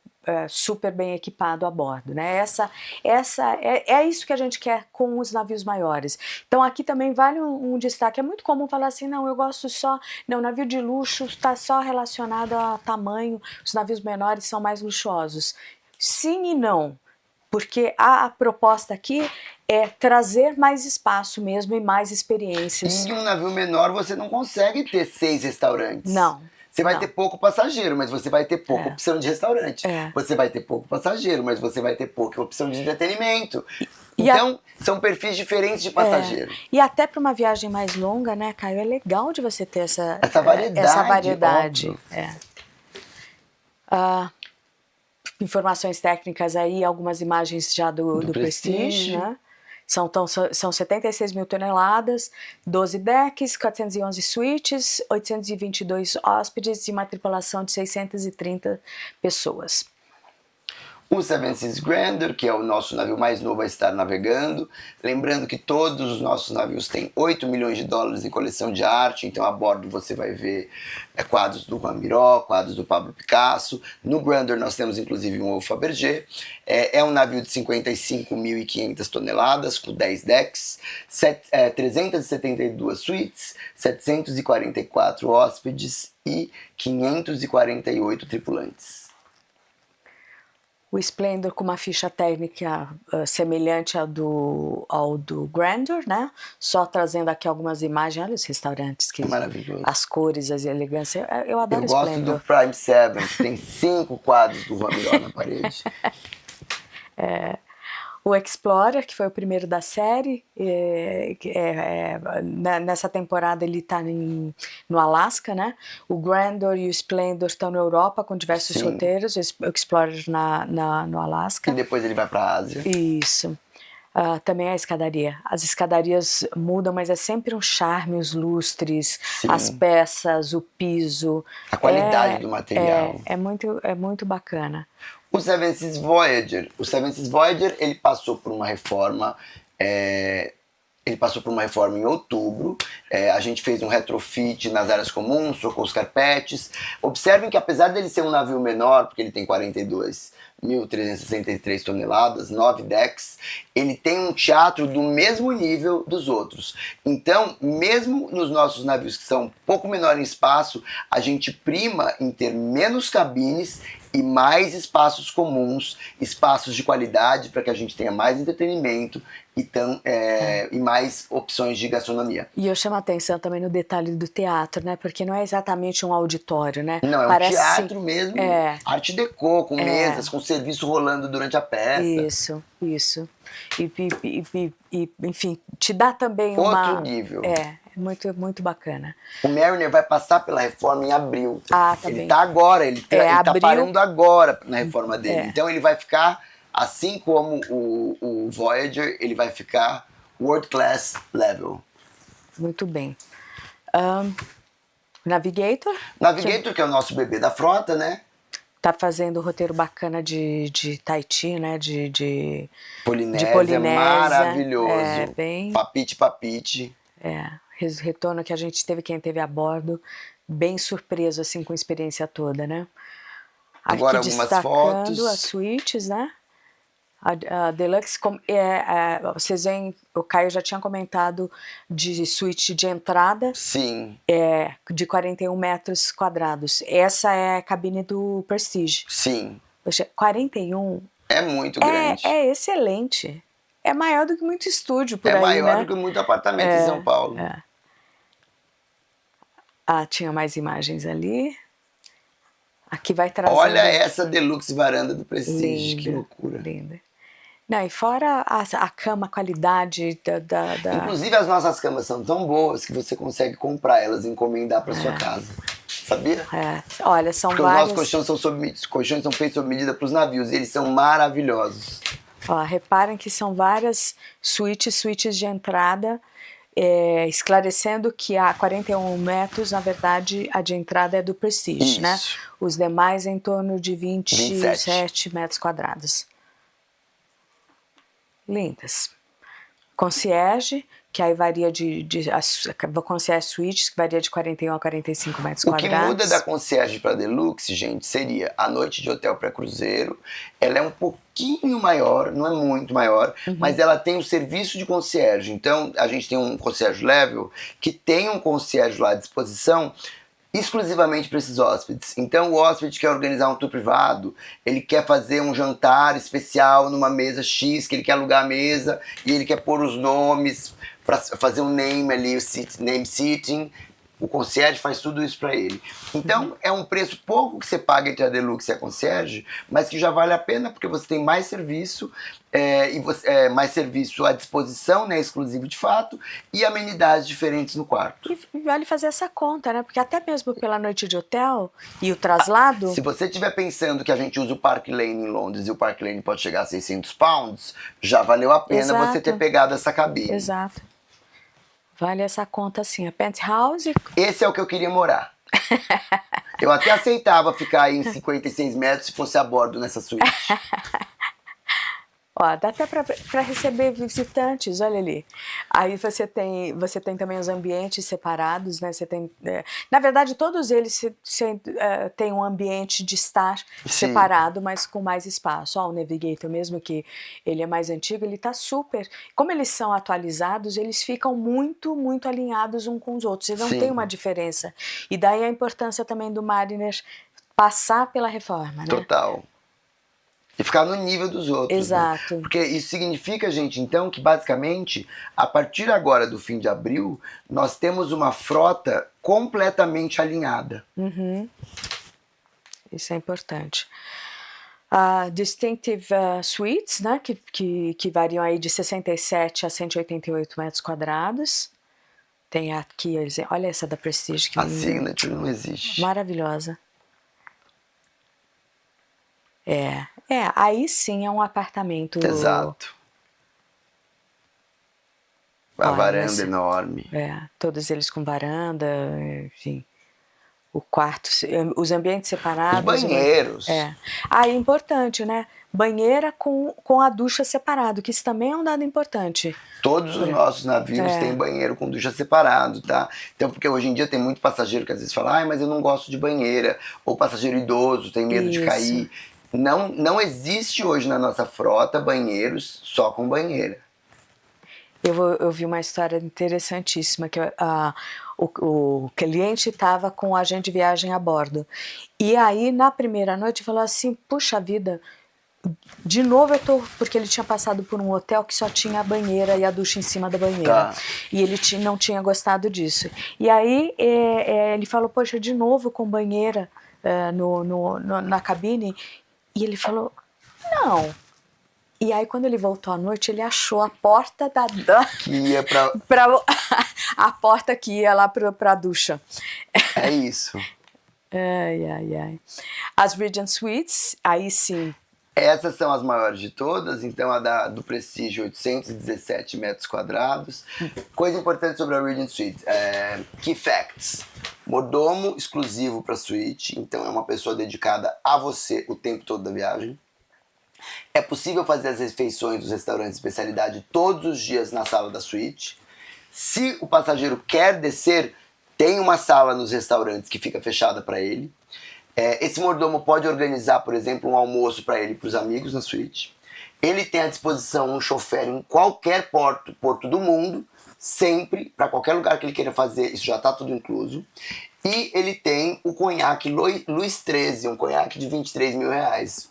Speaker 1: super bem equipado a bordo, né? É isso que a gente quer com os navios maiores. Então aqui também vale um destaque. É muito comum falar assim, não, eu gosto só, não, navio de luxo está só relacionado a tamanho, os navios menores são mais luxuosos. Sim e não, porque a proposta aqui é trazer mais espaço mesmo e mais experiências.
Speaker 2: E um navio menor você não consegue ter 6 restaurantes.
Speaker 1: Não.
Speaker 2: Você vai ter pouco passageiro, mas você vai ter pouca opção de restaurante. Você vai ter pouco passageiro, mas você vai ter pouca opção de entretenimento. Então, são perfis diferentes de passageiro.
Speaker 1: E até para uma viagem mais longa, né, Caio? É legal de você ter essa variedade. Informações técnicas aí, algumas imagens já do Prestige, né? São 76 mil toneladas, 12 decks, 411 suítes, 822 hóspedes e uma tripulação de 630 pessoas.
Speaker 2: O Seven Seas Grandeur, que é o nosso navio mais novo a estar navegando. Lembrando que todos os nossos navios têm 8 milhões de dólares em coleção de arte, então a bordo você vai ver quadros do Van Miró, quadros do Pablo Picasso. No Grandeur nós temos inclusive um Fabergé. É um navio de 55.500 toneladas, com 10 decks, 372 suítes, 744 hóspedes e 548 tripulantes.
Speaker 1: O Splendor com uma ficha técnica semelhante ao do Grandeur, né? Só trazendo aqui algumas imagens, olha os restaurantes,
Speaker 2: maravilhoso.
Speaker 1: As cores, as elegâncias, eu adoro
Speaker 2: o
Speaker 1: Splendor.
Speaker 2: Eu gosto do Prime 7, que tem 5 quadros do Van Miró na parede.
Speaker 1: O Explorer, que foi o primeiro da série, nessa temporada ele está no Alasca, né? O Grandeur e o Splendor estão na Europa com diversos roteiros, o Explorer no Alasca.
Speaker 2: E depois ele vai para a Ásia.
Speaker 1: Isso. Também a escadaria. As escadarias mudam, mas é sempre um charme, os lustres, as peças, o piso.
Speaker 2: A qualidade do material.
Speaker 1: É muito bacana.
Speaker 2: O Seven Seas Voyager. O Seven Seas Voyager, ele passou por uma reforma. Ele passou por uma reforma em outubro. A gente fez um retrofit nas áreas comuns, trocou os carpetes. Observem que apesar dele ser um navio menor, porque ele tem 42.363 toneladas, 9 decks, ele tem um teatro do mesmo nível dos outros. Então, mesmo nos nossos navios que são um pouco menor em espaço, a gente prima em ter menos cabines e mais espaços comuns, espaços de qualidade para que a gente tenha mais entretenimento e mais opções de gastronomia.
Speaker 1: E eu chamo a atenção também no detalhe do teatro, né? Porque não é exatamente um auditório, né?
Speaker 2: Não, é um teatro mesmo, arte déco, com mesas, com serviço rolando durante a peça.
Speaker 1: Isso. E enfim, te dá também
Speaker 2: outro nível.
Speaker 1: Muito bacana.
Speaker 2: O Mariner vai passar pela reforma em abril.
Speaker 1: Também.
Speaker 2: Ele tá agora, ele tá parando agora na reforma dele. Então ele vai ficar, assim como o Voyager, ele vai ficar World Class Level.
Speaker 1: Muito bem. Navigator?
Speaker 2: Navigator, que é o nosso bebê da frota, né?
Speaker 1: Tá fazendo um roteiro bacana de Tahiti, né? De
Speaker 2: Polinésia, maravilhoso.
Speaker 1: Bem...
Speaker 2: Papite.
Speaker 1: Retorno que a gente teve, quem teve a bordo, bem surpreso assim com a experiência toda, né?
Speaker 2: Agora
Speaker 1: aqui
Speaker 2: algumas
Speaker 1: destacando
Speaker 2: fotos.
Speaker 1: as suítes, né? A Deluxe, vocês veem, o Caio já tinha comentado de suíte de entrada,
Speaker 2: Sim,
Speaker 1: de 41 metros quadrados. Essa é a cabine do Prestige.
Speaker 2: sim.
Speaker 1: Poxa, 41
Speaker 2: É muito grande.
Speaker 1: é excelente. É maior do que muito estúdio por
Speaker 2: É
Speaker 1: aí,
Speaker 2: maior
Speaker 1: né?
Speaker 2: do que muito apartamento em São Paulo.
Speaker 1: Tinha mais imagens ali. Aqui vai trazendo...
Speaker 2: Olha essa Deluxe varanda do Prestige, que
Speaker 1: Linda,
Speaker 2: loucura.
Speaker 1: linda. Não, e fora a cama, a qualidade da...
Speaker 2: Inclusive as nossas camas são tão boas que você consegue comprar elas e encomendar para sua casa. Sabia?
Speaker 1: Olha, são
Speaker 2: Porque
Speaker 1: várias...
Speaker 2: os nossos colchões são feitos sob medida para os navios e eles são maravilhosos.
Speaker 1: Ó, reparem que são várias suítes de entrada, esclarecendo que a 41 metros, na verdade, a de entrada é do Prestige,
Speaker 2: Isso.
Speaker 1: né? Os demais em torno de 27 metros quadrados. Lindas. Concierge, que aí varia concierge suítes, que varia de 41 a 45 metros quadrados.
Speaker 2: O que muda da concierge para Deluxe, gente, seria a noite de hotel para cruzeiro. Ela é um pouquinho maior, não é muito maior, mas ela tem o serviço de concierge. Então, a gente tem um concierge level que tem um concierge lá à disposição exclusivamente para esses hóspedes. Então o hóspede quer organizar um tour privado, ele quer fazer um jantar especial numa mesa X, que ele quer alugar a mesa e ele quer pôr os nomes para fazer um name ali, o name sitting. O concierge faz tudo isso para ele. Então é um preço pouco que você paga entre a Deluxe e a concierge, mas que já vale a pena porque você tem mais serviço mais serviço à disposição, né, exclusivo de fato, e amenidades diferentes no quarto.
Speaker 1: E vale fazer essa conta, né? Porque até mesmo pela noite de hotel e o traslado...
Speaker 2: Se você estiver pensando que a gente usa o Park Lane em Londres e o Park Lane pode chegar a 600 pounds, já valeu a pena você ter pegado essa cabine.
Speaker 1: Exato. Vale essa conta sim. A penthouse...
Speaker 2: Esse é o que eu queria morar. Eu até aceitava ficar aí em 56 metros se fosse a bordo nessa suíte.
Speaker 1: Ó, dá até para receber visitantes, olha ali. Aí você tem também os ambientes separados, né? Você tem, na verdade, todos eles têm um ambiente de estar separado, mas com mais espaço. Ó, o Navigator mesmo, que ele é mais antigo, ele está super... Como eles são atualizados, eles ficam muito, muito alinhados uns com os outros. E não tem uma diferença. E daí a importância também do Mariner passar pela reforma, né?
Speaker 2: Total. E ficar no nível dos outros.
Speaker 1: Exato.
Speaker 2: Né? Porque isso significa, gente, então, que basicamente, a partir agora do fim de abril, nós temos uma frota completamente alinhada.
Speaker 1: Isso é importante. Distinctive Suites, né, que variam aí de 67 a 188 metros quadrados. Tem aqui, olha essa da Prestige. Que
Speaker 2: a Signature não existe.
Speaker 1: Maravilhosa. Aí sim é um apartamento.
Speaker 2: Exato. A varanda enorme.
Speaker 1: Todos eles com varanda, enfim. O quarto, os ambientes separados.
Speaker 2: Os banheiros.
Speaker 1: É importante, né? Banheira com a ducha separado, que isso também é um dado importante.
Speaker 2: Todos os nossos navios têm banheiro com ducha separado, tá? Então, porque hoje em dia tem muito passageiro que às vezes fala, mas eu não gosto de banheira. Ou passageiro idoso, tem medo de cair. Não existe hoje na nossa frota banheiros só com banheira.
Speaker 1: Eu vi uma história interessantíssima, que o cliente estava com o agente de viagem a bordo. E aí, na primeira noite, falou assim, puxa vida, de novo porque ele tinha passado por um hotel que só tinha a banheira e a ducha em cima da banheira. E ele não tinha gostado disso. E aí, ele falou, poxa, de novo com banheira na cabine. E ele falou, não. E aí, quando ele voltou à noite, ele achou a porta
Speaker 2: que ia
Speaker 1: a porta que ia lá pra ducha.
Speaker 2: É isso.
Speaker 1: Ai. As Regent Suites, aí sim.
Speaker 2: Essas são as maiores de todas, então a do Prestige, 817 metros quadrados. Coisa importante sobre a Regent Suite, Key Facts. Mordomo exclusivo para a suíte, então é uma pessoa dedicada a você o tempo todo da viagem. É possível fazer as refeições dos restaurantes de especialidade todos os dias na sala da suíte. Se o passageiro quer descer, tem uma sala nos restaurantes que fica fechada para ele. Esse mordomo pode organizar, por exemplo, um almoço para ele e para os amigos na suíte. Ele tem à disposição um chofer em qualquer porto do mundo, sempre, para qualquer lugar que ele queira fazer, isso já está tudo incluso. E ele tem o conhaque Luiz XIII, um conhaque de 23 mil reais.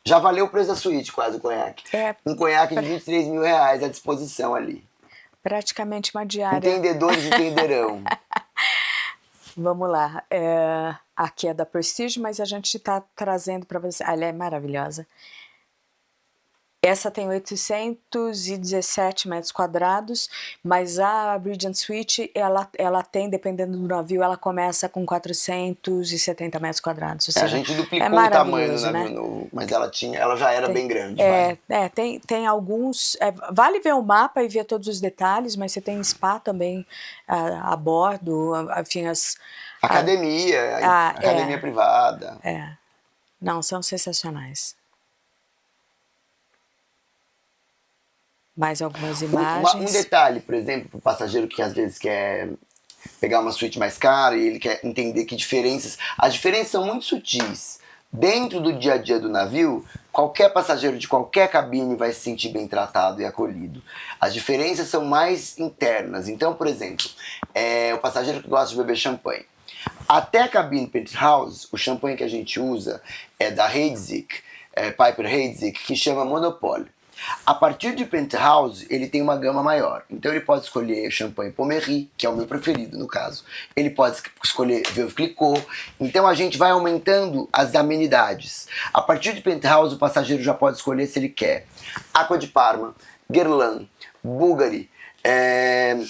Speaker 2: Já valeu o preço da suíte quase o conhaque. Um conhaque de 23 mil reais à disposição ali.
Speaker 1: Praticamente uma diária.
Speaker 2: Entendedores entenderão.
Speaker 1: Vamos lá. Aqui é da Prestige, mas a gente está trazendo para você. Ela é maravilhosa. Essa tem 817 metros quadrados, mas a Regent Suite, ela tem, dependendo do navio, ela começa com 470 metros quadrados. Ou seja,
Speaker 2: a gente duplicou o tamanho do navio novo, mas ela já era bem grande.
Speaker 1: Tem alguns... vale ver o mapa e ver todos os detalhes, mas você tem spa também a bordo, enfim,
Speaker 2: academia privada.
Speaker 1: Não, são sensacionais. Mais algumas imagens.
Speaker 2: Um detalhe, por exemplo, para o passageiro que às vezes quer pegar uma suíte mais cara e ele quer entender que diferenças... As diferenças são muito sutis. Dentro do dia a dia do navio, qualquer passageiro de qualquer cabine vai se sentir bem tratado e acolhido. As diferenças são mais internas. Então, por exemplo, o passageiro que gosta de beber champanhe. Até a cabine penthouse, o champanhe que a gente usa é da Heidsieck, Piper Heidsieck, que chama Monopole. A partir de penthouse, ele tem uma gama maior. Então ele pode escolher champanhe Pommery, que é o meu preferido no caso. Ele pode escolher Veuve Clicquot. Então a gente vai aumentando as amenidades. A partir de penthouse, o passageiro já pode escolher se ele quer Aqua de Parma, Guerlain, Bulgari,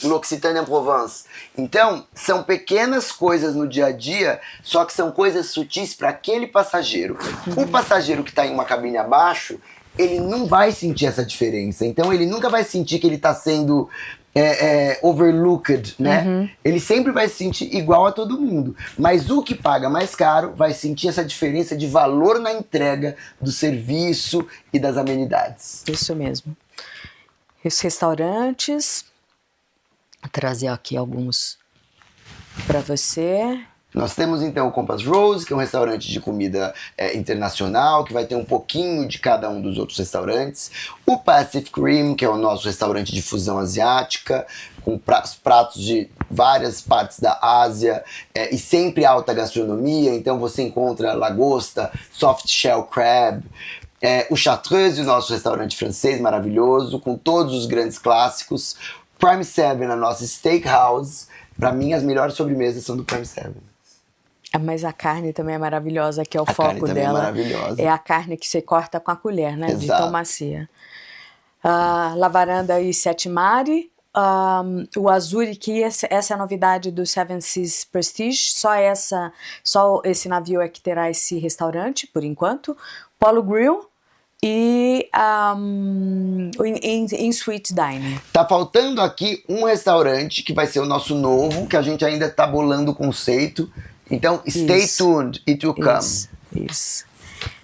Speaker 2: L'Occitane en Provence. Então, são pequenas coisas no dia a dia, só que são coisas sutis para aquele passageiro. O passageiro que está em uma cabine abaixo, ele não vai sentir essa diferença. Então ele nunca vai sentir que ele está sendo overlooked, né? Ele sempre vai se sentir igual a todo mundo. Mas o que paga mais caro vai sentir essa diferença de valor na entrega do serviço e das amenidades.
Speaker 1: Isso mesmo. Os restaurantes. Vou trazer aqui alguns para você.
Speaker 2: Nós temos então o Compass Rose, que é um restaurante de comida internacional, que vai ter um pouquinho de cada um dos outros restaurantes. O Pacific Rim, que é o nosso restaurante de fusão asiática, com pratos de várias partes da Ásia e sempre alta gastronomia. Então você encontra lagosta, soft shell crab, o Chartreuse, o nosso restaurante francês maravilhoso, com todos os grandes clássicos. Prime Seven, a nossa steakhouse. Para mim, as melhores sobremesas são do Prime Seven.
Speaker 1: Mas a carne também é maravilhosa, que é o
Speaker 2: a
Speaker 1: foco
Speaker 2: carne
Speaker 1: dela.
Speaker 2: É maravilhosa.
Speaker 1: É a carne que você corta com a colher, né?
Speaker 2: Exato.
Speaker 1: De tão macia. La Varanda e Sete Mare. O Azuri, que essa é a novidade do Seven Seas Prestige. Só esse navio é que terá esse restaurante, por enquanto. Polo Grill. E em Suite Dining.
Speaker 2: Tá faltando aqui um restaurante que vai ser o nosso novo, que a gente ainda tá bolando o conceito. Então, stay tuned, it will come.
Speaker 1: Isso.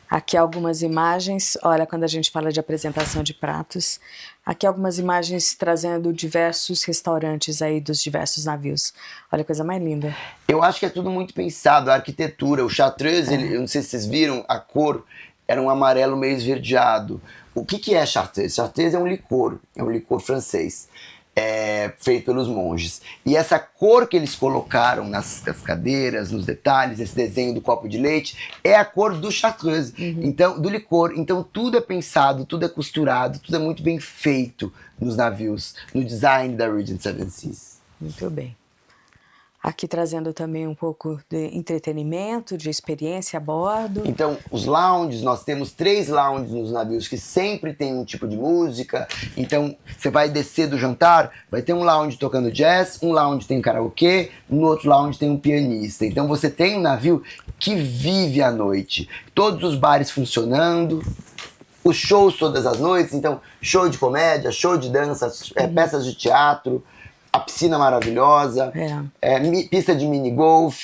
Speaker 1: Aqui algumas imagens. Olha, quando a gente fala de apresentação de pratos, aqui algumas imagens trazendo diversos restaurantes aí dos diversos navios. Olha a coisa mais linda.
Speaker 2: Eu acho que é tudo muito pensado. A arquitetura, o Chartreuse, eu não sei se vocês viram, a cor era um amarelo meio esverdeado. O que é Chartreuse? Chartreuse é um licor francês, feito pelos monges. E essa cor que eles colocaram nas cadeiras, nos detalhes, esse desenho do copo de leite, é a cor do Chartreuse, então, do licor. Então tudo é pensado, tudo é costurado, tudo é muito bem feito nos navios, no design da Regent Seven Seas.
Speaker 1: Muito bem. Aqui trazendo também um pouco de entretenimento, de experiência a bordo.
Speaker 2: Então, os lounges, nós temos 3 lounges nos navios que sempre tem um tipo de música. Então, você vai descer do jantar, vai ter um lounge tocando jazz, um lounge tem karaokê, no outro lounge tem um pianista. Então, você tem um navio que vive à noite. Todos os bares funcionando, os shows todas as noites. Então, show de comédia, show de dança, peças de teatro. A piscina maravilhosa, pista de mini golf,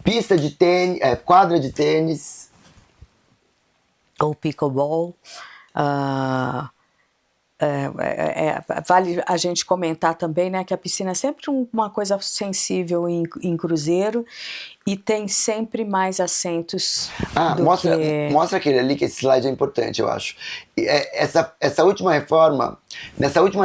Speaker 2: pista de tênis, quadra de tênis.
Speaker 1: Ou pickleball. Vale a gente comentar também, né, que a piscina é sempre uma coisa sensível em cruzeiro e tem sempre mais assentos do
Speaker 2: Mostra aquele ali, que esse slide é importante, eu acho. Nessa última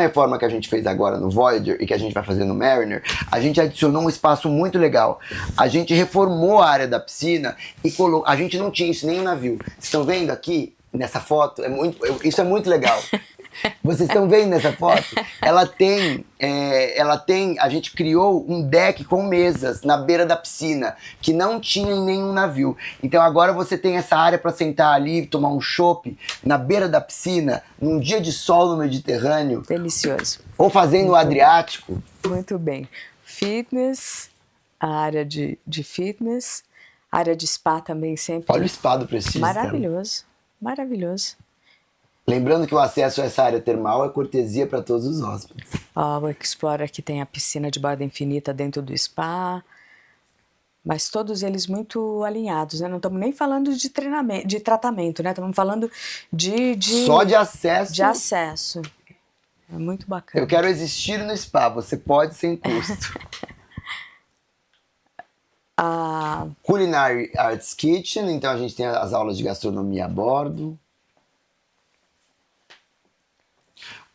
Speaker 2: reforma que a gente fez agora no Voyager e que a gente vai fazer no Mariner, a gente adicionou um espaço muito legal. A gente reformou a área da piscina e colocou. A gente não tinha isso nem no navio. Vocês estão vendo aqui, nessa foto? Isso é muito legal. Vocês estão vendo nessa foto? A gente criou um deck com mesas na beira da piscina, que não tinha em nenhum navio. Então agora você tem essa área para sentar ali e tomar um chopp na beira da piscina, num dia de sol no Mediterrâneo.
Speaker 1: Delicioso.
Speaker 2: Ou fazendo o Adriático.
Speaker 1: Muito bem. Fitness, a área de fitness, área de spa também sempre.
Speaker 2: Olha o spa do Prestige.
Speaker 1: Maravilhoso, maravilhoso.
Speaker 2: Lembrando que o acesso a essa área termal é cortesia para todos os hóspedes.
Speaker 1: O Explorer aqui tem a piscina de borda infinita dentro do spa, mas todos eles muito alinhados, né? Não estamos nem falando de treinamento, de tratamento, né? Estamos falando
Speaker 2: só de acesso.
Speaker 1: De acesso. É muito bacana.
Speaker 2: Eu quero existir no spa, você pode sem custo. Culinary Arts Kitchen, então a gente tem as aulas de gastronomia a bordo.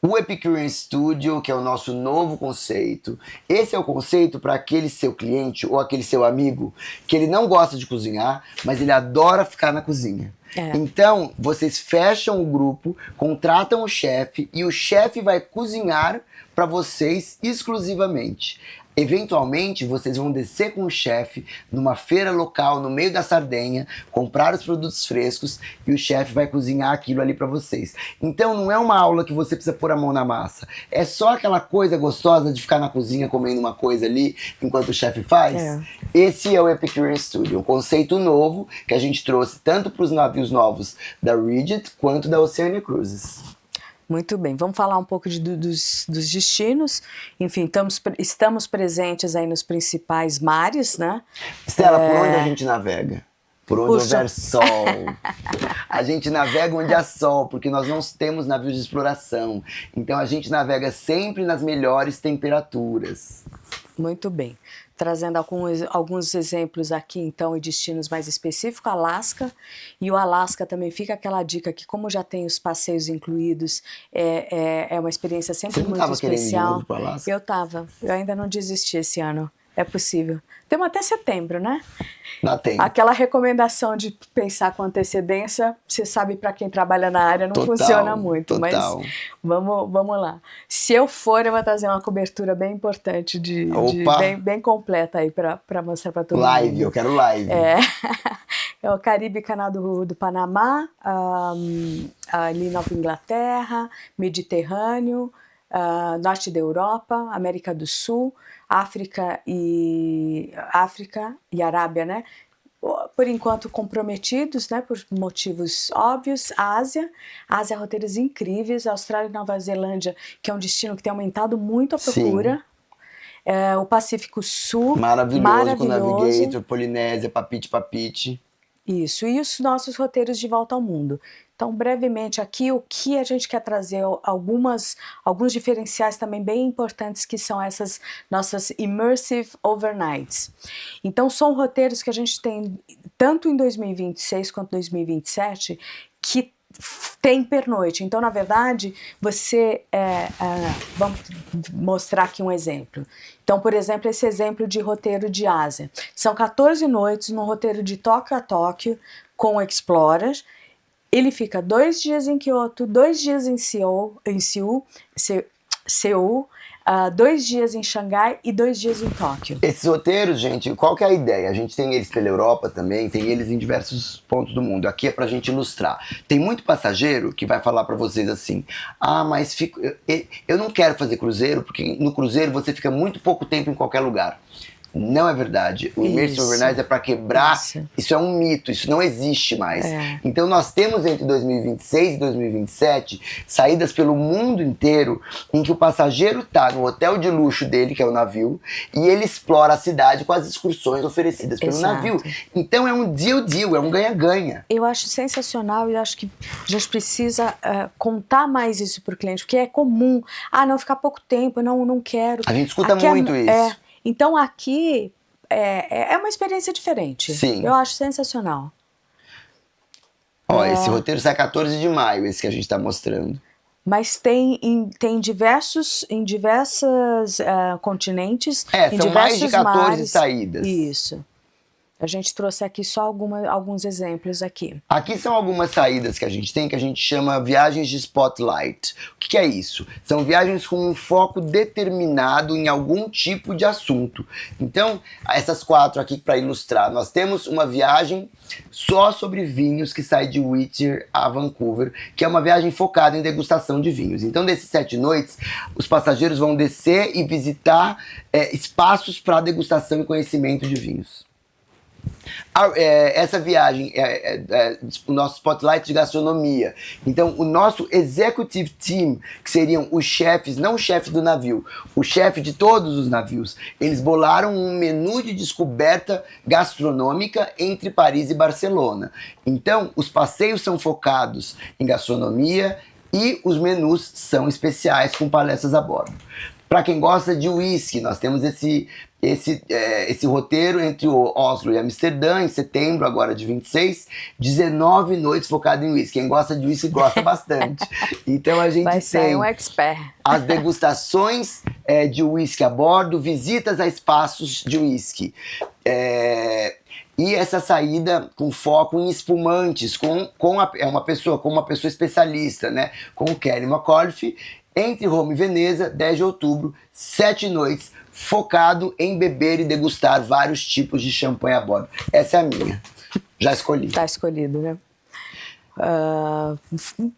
Speaker 2: O Epicurean Studio, que é o nosso novo conceito. Esse é o conceito para aquele seu cliente ou aquele seu amigo que ele não gosta de cozinhar, mas ele adora ficar na cozinha. Então, vocês fecham o grupo, contratam o chefe e o chefe vai cozinhar para vocês exclusivamente. Eventualmente, vocês vão descer com o chefe numa feira local no meio da Sardenha, comprar os produtos frescos e o chefe vai cozinhar aquilo ali para vocês. Então não é uma aula que você precisa pôr a mão na massa. É só aquela coisa gostosa de ficar na cozinha comendo uma coisa ali enquanto o chefe faz. Esse é o Epicurean Studio, um conceito novo que a gente trouxe tanto para os navios novos da Regent quanto da Oceania Cruises.
Speaker 1: Muito bem, vamos falar um pouco dos destinos. Enfim, estamos presentes aí nos principais mares, né?
Speaker 2: Estela, por onde a gente navega? Por onde houver sol. A gente navega onde há sol, porque nós não temos navios de exploração. Então a gente navega sempre nas melhores temperaturas.
Speaker 1: Muito bem. Trazendo alguns exemplos aqui, então, e destinos mais específicos, Alasca. E o Alasca também fica aquela dica que, como já tem os passeios incluídos, é uma experiência sempre muito especial.
Speaker 2: Você não estava querendo ir de novo para Alasca?
Speaker 1: Eu estava. Eu ainda não desisti esse ano. É possível. Temos até setembro, né?
Speaker 2: Dá tempo.
Speaker 1: Aquela recomendação de pensar com antecedência, você sabe, para quem trabalha na área não funciona muito, mas vamos lá. Se eu for, eu vou trazer uma cobertura bem importante, bem completa aí para mostrar para todo mundo.
Speaker 2: Live, eu quero live.
Speaker 1: É o Caribe, Canal do Panamá, ali Nova Inglaterra, Mediterrâneo, Norte da Europa, América do Sul, África e Arábia, né? Por enquanto comprometidos, né? Por motivos óbvios. Ásia, roteiros incríveis. Austrália e Nova Zelândia, que é um destino que tem aumentado muito a procura. O Pacífico Sul, maravilhoso.
Speaker 2: Com Navigator, Polinésia, Papite.
Speaker 1: Isso, e os nossos roteiros de volta ao mundo. Então, brevemente aqui, o que a gente quer trazer, alguns diferenciais também bem importantes, que são essas nossas Immersive Overnights. Então, são roteiros que a gente tem, tanto em 2026 quanto 2027, que tem pernoite. Então, na verdade, vamos mostrar aqui um exemplo. Então, por exemplo, esse exemplo de roteiro de Ásia. São 14 noites no roteiro de Tóquio a Tóquio com o Explorer. Ele fica 2 dias em Kyoto, 2 dias em Seul, 2 dias em Xangai e 2 dias em Tóquio.
Speaker 2: Esses roteiros, gente, qual que é a ideia? A gente tem eles pela Europa também, tem eles em diversos pontos do mundo. Aqui é pra gente ilustrar. Tem muito passageiro que vai falar pra vocês assim: mas eu não quero fazer cruzeiro, porque no cruzeiro você fica muito pouco tempo em qualquer lugar. Não é verdade. O Immersive
Speaker 1: Isso.
Speaker 2: Overnight é para quebrar.
Speaker 1: Isso.
Speaker 2: Isso é um mito, isso não existe mais.
Speaker 1: É.
Speaker 2: Então nós temos entre 2026 e 2027 saídas pelo mundo inteiro em que o passageiro tá no hotel de luxo dele, que é o navio, e ele explora a cidade com as excursões oferecidas pelo
Speaker 1: Exato.
Speaker 2: navio. Então é um deal, é um ganha-ganha.
Speaker 1: Eu acho sensacional e acho que a gente precisa contar mais isso para o cliente, porque é comum. Não, ficar pouco tempo, não quero.
Speaker 2: A gente escuta
Speaker 1: Aqui
Speaker 2: muito isso.
Speaker 1: Então aqui é uma experiência diferente.
Speaker 2: Sim.
Speaker 1: Eu acho sensacional.
Speaker 2: Ó, esse roteiro sai 14 de maio, esse que a gente tá mostrando.
Speaker 1: Mas tem em diversos continentes, em
Speaker 2: São mais de
Speaker 1: diversos
Speaker 2: 14
Speaker 1: mares.
Speaker 2: saídas.
Speaker 1: Isso. A gente trouxe aqui só alguns exemplos aqui.
Speaker 2: Aqui são algumas saídas que a gente chama viagens de spotlight. O que é isso? São viagens com um foco determinado em algum tipo de assunto. Então, essas 4 aqui para ilustrar. Nós temos uma viagem só sobre vinhos que sai de Whistler a Vancouver, que é uma viagem focada em degustação de vinhos. Então, desses 7 noites, os passageiros vão descer e visitar espaços para degustação e conhecimento de vinhos. Essa viagem o nosso spotlight de gastronomia. Então, o nosso executive team, que seriam os chefes, não o chefe do navio, o chefe de todos os navios, eles bolaram um menu de descoberta gastronômica entre Paris e Barcelona. Então, os passeios são focados em gastronomia e os menus são especiais com palestras a bordo. Para quem gosta de whisky, nós temos esse roteiro entre o Oslo e Amsterdã, em setembro agora de 26, 19 noites focado em whisky. Quem gosta de whisky gosta bastante. Então a gente
Speaker 1: Vai sair
Speaker 2: tem
Speaker 1: um expert.
Speaker 2: as degustações de whisky a bordo, visitas a espaços de whisky. E essa saída com foco em espumantes, com uma pessoa especialista, né? Com o Kelly McAuliffe, entre Roma e Veneza, 10 de outubro, 7 noites, focado em beber e degustar vários tipos de champanhe a bordo. Essa é a minha. Já escolhi.
Speaker 1: Tá escolhido, né?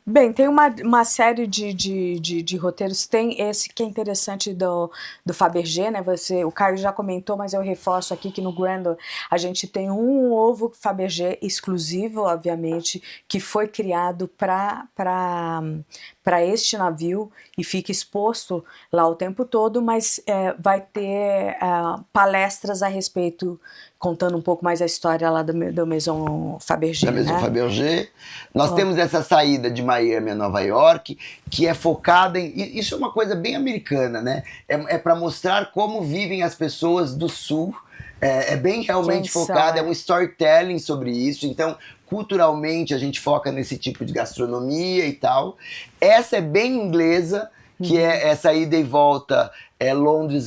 Speaker 1: Bem, tem uma série de roteiros. Tem esse que é interessante do Fabergé, né? O Caio já comentou, mas eu reforço aqui que no Grandeur a gente tem um ovo Fabergé exclusivo, obviamente, que foi criado para este navio e fica exposto lá o tempo todo, mas vai ter palestras a respeito, contando um pouco mais a história lá do Maison Fabergé.
Speaker 2: Da Maison Fabergé. Nós temos essa saída de Miami a Nova York, que é focada em... Isso é uma coisa bem americana, né? É para mostrar como vivem as pessoas do Sul. É bem realmente focado, é um storytelling sobre isso. Então, culturalmente, a gente foca nesse tipo de gastronomia e tal. Essa é bem inglesa, que é essa ida e volta Londres,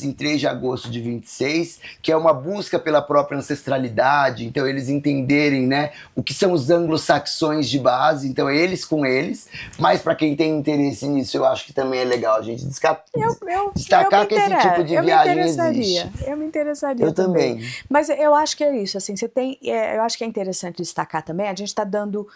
Speaker 2: em 3 de agosto de 26, que é uma busca pela própria ancestralidade, então eles entenderem, né, o que são os anglo-saxões de base, então eles com eles, mas para quem tem interesse nisso, eu acho que também é legal a gente destacar que esse tipo de viagem existe.
Speaker 1: Eu me interessaria
Speaker 2: Eu também.
Speaker 1: Mas eu acho que é isso, assim, eu acho que é interessante destacar também, a gente está dando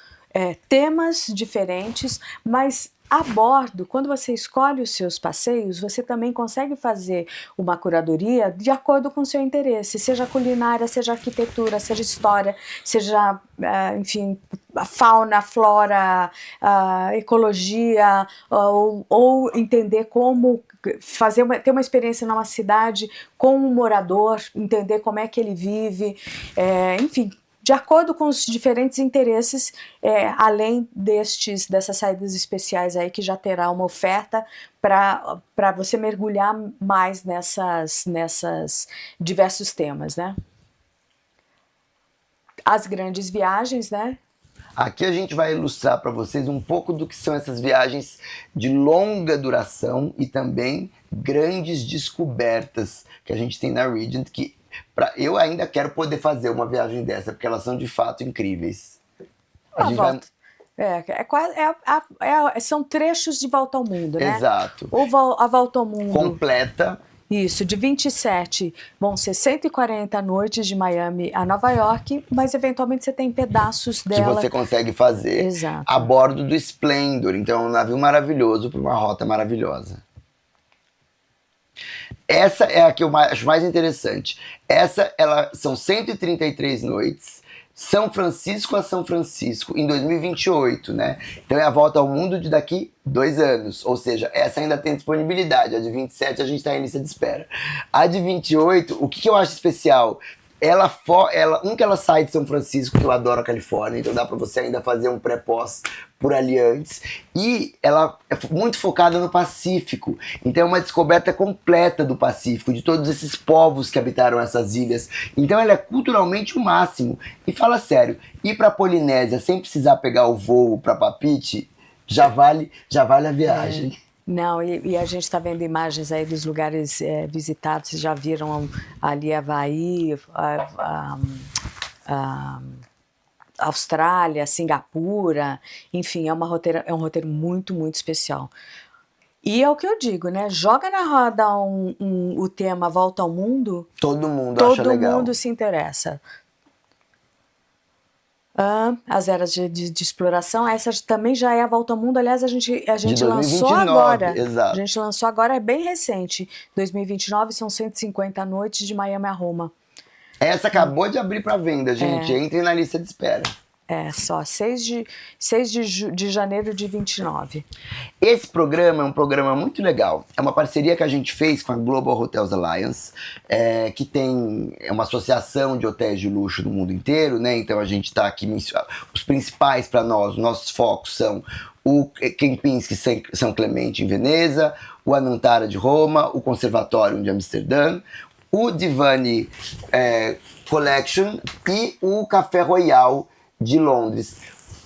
Speaker 1: temas diferentes, mas a bordo, quando você escolhe os seus passeios, você também consegue fazer uma curadoria de acordo com o seu interesse, seja culinária, seja arquitetura, seja história, seja, enfim, a fauna, a flora, a ecologia, ou entender como ter uma experiência numa cidade com um morador, entender como é que ele vive, enfim, de acordo com os diferentes interesses, além dessas saídas especiais aí, que já terá uma oferta para você mergulhar mais nessas diversos temas, né? As grandes viagens, né?
Speaker 2: Aqui a gente vai ilustrar para vocês um pouco do que são essas viagens de longa duração e também grandes descobertas que a gente tem na Regent, que eu ainda quero poder fazer uma viagem dessa, porque elas são de fato incríveis.
Speaker 1: São trechos de Volta ao Mundo, né?
Speaker 2: Exato.
Speaker 1: Ou a Volta ao Mundo
Speaker 2: completa.
Speaker 1: Isso, de 27 vão ser 140 noites de Miami a Nova York, mas eventualmente você tem pedaços dela.
Speaker 2: Que você consegue fazer.
Speaker 1: Exato.
Speaker 2: A bordo do Splendor. Então é um navio maravilhoso para uma rota maravilhosa. essa é a que eu acho mais interessante. São 133 noites, São Francisco a São Francisco, em 2028, né? Então é a volta ao mundo de daqui 2 anos. Ou seja, essa ainda tem disponibilidade. A de 27 a gente está em lista de espera. A de 28, o que eu acho especial? Que ela sai de São Francisco, que eu adoro a Califórnia, então dá pra você ainda fazer um pré-pós por ali antes. E ela é muito focada no Pacífico, então é uma descoberta completa do Pacífico, de todos esses povos que habitaram essas ilhas. Então ela é culturalmente o máximo. E fala sério, ir pra Polinésia sem precisar pegar o voo pra Papeete, já vale a viagem.
Speaker 1: Não, e a gente está vendo imagens aí dos lugares visitados, vocês já viram ali Havaí, Austrália, Singapura, enfim, é um roteiro muito, muito especial. E é o que eu digo, né? Joga na roda o tema Volta ao Mundo,
Speaker 2: Todo mundo acha legal.
Speaker 1: todo mundo se interessa. As eras de exploração, essa também já é a Volta ao Mundo. Aliás, a gente lançou
Speaker 2: 2029,
Speaker 1: agora.
Speaker 2: exato.
Speaker 1: A gente lançou agora, é bem recente. 2029 são 150 noites de Miami a Roma.
Speaker 2: Essa acabou de abrir pra venda, gente. Entre na lista de espera.
Speaker 1: Só 6 de janeiro de 29.
Speaker 2: Esse programa é um programa muito legal. É uma parceria que a gente fez com a Global Hotels Alliance, que é uma associação de hotéis de luxo no mundo inteiro, né? Então a gente está aqui, os principais para nós, os nossos focos são o Kempinski São Clemente em Veneza, o Anantara de Roma, o Conservatório de Amsterdã, o Divani Collection e o Café Royal de Londres.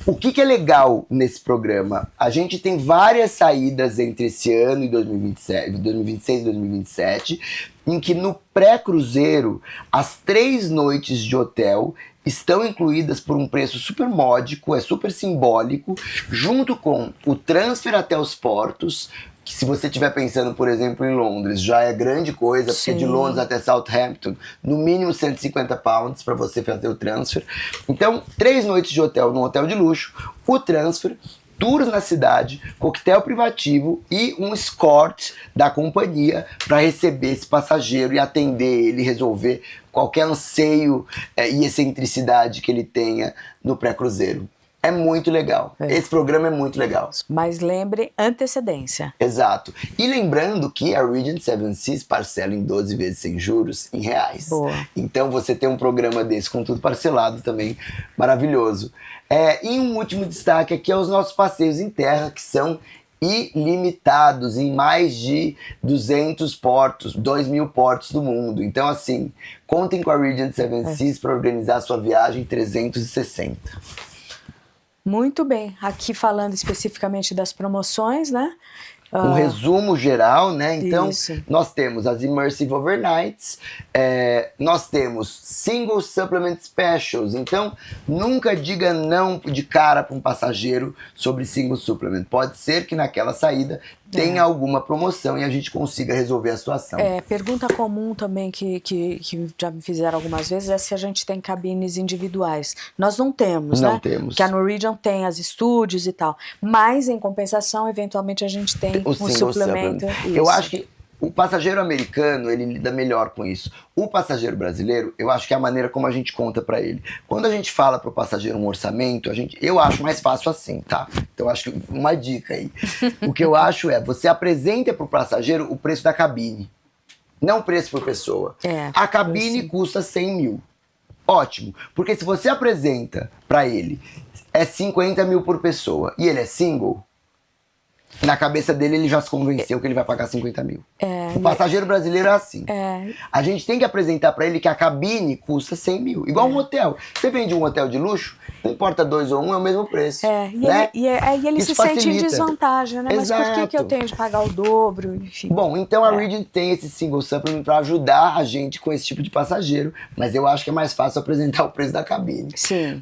Speaker 2: O que é legal nesse programa? A gente tem várias saídas entre esse ano e 2026 e 2027, em que no pré-cruzeiro, as 3 noites de hotel estão incluídas por um preço super módico, é super simbólico, junto com o transfer até os portos, que se você estiver pensando, por exemplo, em Londres, já é grande coisa, porque
Speaker 1: Sim.
Speaker 2: de Londres até Southampton, no mínimo 150 pounds para você fazer o transfer. Então, 3 noites de hotel num hotel de luxo, o transfer, tours na cidade, coquetel privativo e um escort da companhia para receber esse passageiro e atender ele, resolver qualquer anseio e excentricidade que ele tenha no pré-cruzeiro. É muito legal. Esse programa é muito legal.
Speaker 1: Mas lembre, antecedência.
Speaker 2: Exato. E lembrando que a Regent Seven Seas parcela em 12 vezes sem juros em reais.
Speaker 1: Boa.
Speaker 2: Então você tem um programa desse com tudo parcelado também, maravilhoso. E um último destaque aqui é os nossos passeios em terra, que são ilimitados em mais de 200 portos, 2.000 portos do mundo. Então assim, contem com a Regent Seven Seas para organizar a sua viagem 360.
Speaker 1: Muito bem. Aqui falando especificamente das promoções, né?
Speaker 2: Um resumo geral, né? Então,
Speaker 1: Isso.
Speaker 2: nós temos as Immersive Overnights, nós temos Single Supplement Specials. Então, nunca diga não de cara para um passageiro sobre Single Supplement. Pode ser que naquela saída tenha alguma promoção e a gente consiga resolver a situação.
Speaker 1: Pergunta comum também que já me fizeram algumas vezes é se a gente tem cabines individuais. Nós não temos,
Speaker 2: Não
Speaker 1: né?
Speaker 2: temos.
Speaker 1: Porque a Norwegian tem as estúdios e tal. Mas, em compensação, eventualmente a gente tem
Speaker 2: O
Speaker 1: um
Speaker 2: single
Speaker 1: suplemento.
Speaker 2: supplement. Eu acho que o passageiro americano, ele lida melhor com isso. O passageiro brasileiro, eu acho que é a maneira como a gente conta pra ele. Quando a gente fala pro passageiro um orçamento, eu acho mais fácil assim, tá? Então acho que uma dica aí. O que eu acho você apresenta pro passageiro o preço da cabine, não o preço por pessoa. A cabine custa 100 mil. Ótimo, porque se você apresenta pra ele 50 mil por pessoa e ele é single, na cabeça dele ele já se convenceu que ele vai pagar 50 mil. O passageiro brasileiro é assim. A gente tem que apresentar pra ele que a cabine custa 100 mil. Igual um hotel. Você vende um hotel de luxo, não importa 2 ou 1, é o mesmo preço. Né?
Speaker 1: E ele
Speaker 2: Isso
Speaker 1: se sente em
Speaker 2: facilita.
Speaker 1: desvantagem, né? Mas por que eu tenho de pagar o dobro? Enfim.
Speaker 2: Bom, então a Regent tem esse single supplement pra ajudar a gente com esse tipo de passageiro. Mas eu acho que é mais fácil apresentar o preço da cabine.
Speaker 1: Sim.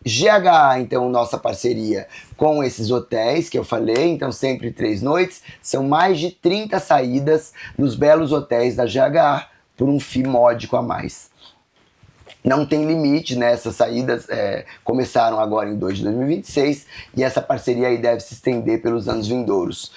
Speaker 2: GHA, então, nossa parceria com esses hotéis que eu falei, então sempre 3 noites, são mais de 30 saídas nos belos hotéis da GHA por um FII módico a mais. Não tem limite, né? Essas saídas começaram agora em 2 de 2026 e essa parceria aí deve se estender pelos anos vindouros.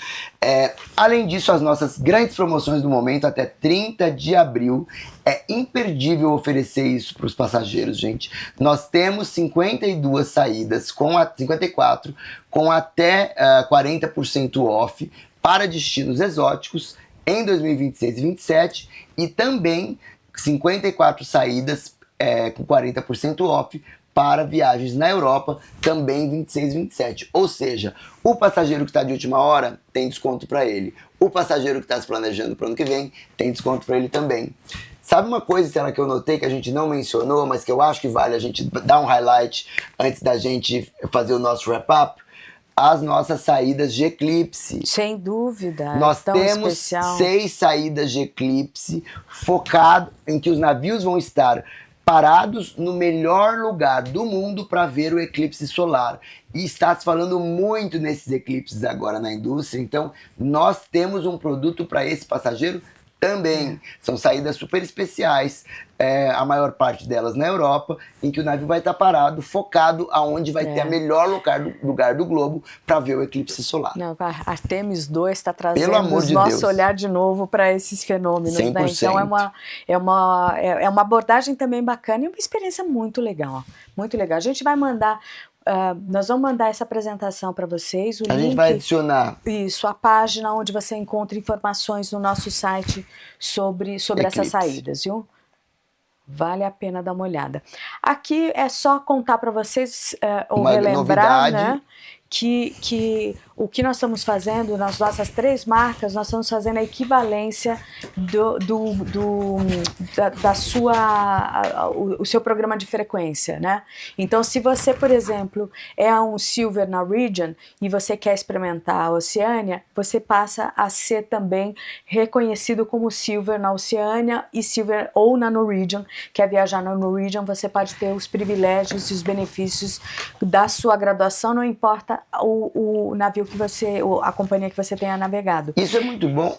Speaker 2: Além disso, as nossas grandes promoções do momento até 30 de abril. É imperdível oferecer isso para os passageiros, gente. Nós temos 52 saídas, 54, com até 40% off para destinos exóticos em 2026 e 2027 e também 54 saídas com 40% off para viagens na Europa, também 26 e 27. Ou seja, o passageiro que está de última hora tem desconto para ele. O passageiro que está se planejando para o ano que vem tem desconto para ele também. Sabe uma coisa, Stella, que eu notei que a gente não mencionou, mas que eu acho que vale a gente dar um highlight antes da gente fazer o nosso wrap-up? As nossas saídas de eclipse.
Speaker 1: Sem dúvida.
Speaker 2: Nós
Speaker 1: tão
Speaker 2: temos
Speaker 1: especial.
Speaker 2: 6 saídas de eclipse focado em que os navios vão estar parados no melhor lugar do mundo para ver o eclipse solar. E está se falando muito nesses eclipses agora na indústria, então nós temos um produto para esse passageiro também. São saídas super especiais, a maior parte delas na Europa, em que o navio vai estar parado, focado aonde vai ter a melhor lugar do globo para ver o eclipse solar.
Speaker 1: Não, a Artemis 2 está trazendo
Speaker 2: Pelo amor de
Speaker 1: nosso
Speaker 2: Deus.
Speaker 1: olhar de novo para esses fenômenos,
Speaker 2: 100%.
Speaker 1: né? Então é uma abordagem também bacana e uma experiência muito legal, muito legal. A gente vai mandar, nós vamos mandar essa apresentação para vocês, o
Speaker 2: A
Speaker 1: link,
Speaker 2: gente vai adicionar
Speaker 1: isso, a página onde você encontra informações no nosso site sobre essas saídas, viu? Vale a pena dar uma olhada. Aqui é só contar para vocês, ou
Speaker 2: uma
Speaker 1: relembrar,
Speaker 2: novidade.
Speaker 1: né, que o que nós estamos fazendo nas nossas 3 marcas, nós estamos fazendo a equivalência o seu programa de frequência, né? Então, se você, por exemplo, é um Silver na Norwegian e você quer experimentar a Oceania, você passa a ser também reconhecido como Silver na Oceania e Silver ou na Norwegian. Quer viajar na Norwegian, você pode ter os privilégios e os benefícios da sua graduação, não importa o navio que a companhia que você tenha navegado.
Speaker 2: Isso é muito bom.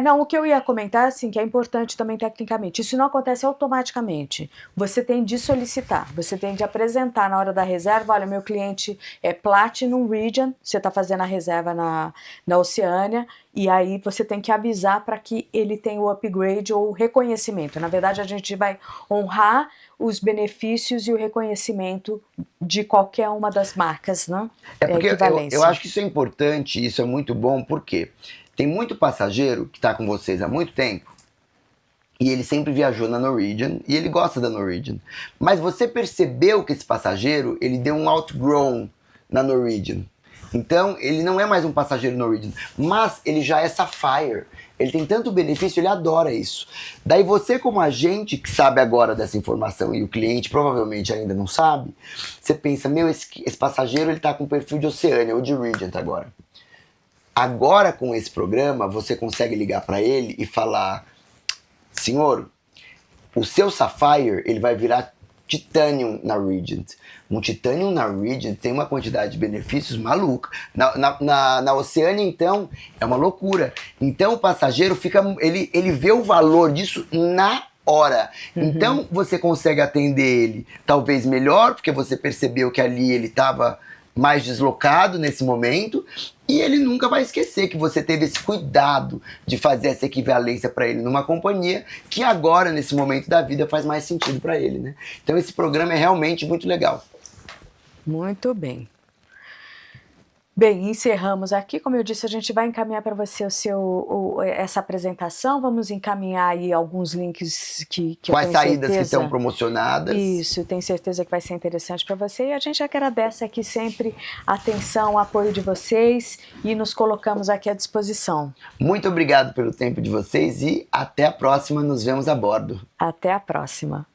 Speaker 1: Não, o que eu ia comentar, assim, que é importante também tecnicamente, isso não acontece automaticamente. Você tem de solicitar, você tem de apresentar na hora da reserva, olha, meu cliente é Platinum Region, você está fazendo a reserva na Oceania, e aí você tem que avisar para que ele tenha o upgrade ou o reconhecimento. Na verdade, a gente vai honrar os benefícios e o reconhecimento de qualquer uma das marcas, né?
Speaker 2: Porque eu acho que isso é importante, isso é muito bom, porque tem muito passageiro que está com vocês há muito tempo e ele sempre viajou na Norwegian e ele gosta da Norwegian. Mas você percebeu que esse passageiro, ele deu um outgrown na Norwegian. Então, ele não é mais um passageiro Norwegian, mas ele já é Sapphire. Ele tem tanto benefício, ele adora isso. Daí você, como agente que sabe agora dessa informação e o cliente provavelmente ainda não sabe, você pensa, esse passageiro ele tá com perfil de Oceania ou de Regent agora. Agora, com esse programa, você consegue ligar para ele e falar, senhor, o seu Sapphire, ele vai virar Titanium na Regent. Um Titanium na Regent tem uma quantidade de benefícios maluca. Na Oceania, então, é uma loucura. Então, o passageiro ele vê o valor disso na hora. Então, você consegue atender ele talvez melhor, porque você percebeu que ali ele estava mais deslocado nesse momento, e ele nunca vai esquecer que você teve esse cuidado de fazer essa equivalência para ele numa companhia que agora, nesse momento da vida, faz mais sentido para ele, né? Então esse programa é realmente muito legal.
Speaker 1: Muito bem. Bem, encerramos aqui. Como eu disse, a gente vai encaminhar para você essa apresentação. Vamos encaminhar aí alguns links que eu tenho
Speaker 2: saídas
Speaker 1: certeza,
Speaker 2: que estão promocionadas.
Speaker 1: Isso, tenho certeza que vai ser interessante para você. E a gente agradece aqui sempre a atenção, o apoio de vocês e nos colocamos aqui à disposição.
Speaker 2: Muito obrigado pelo tempo de vocês e até a próxima. Nos vemos a bordo.
Speaker 1: Até a próxima.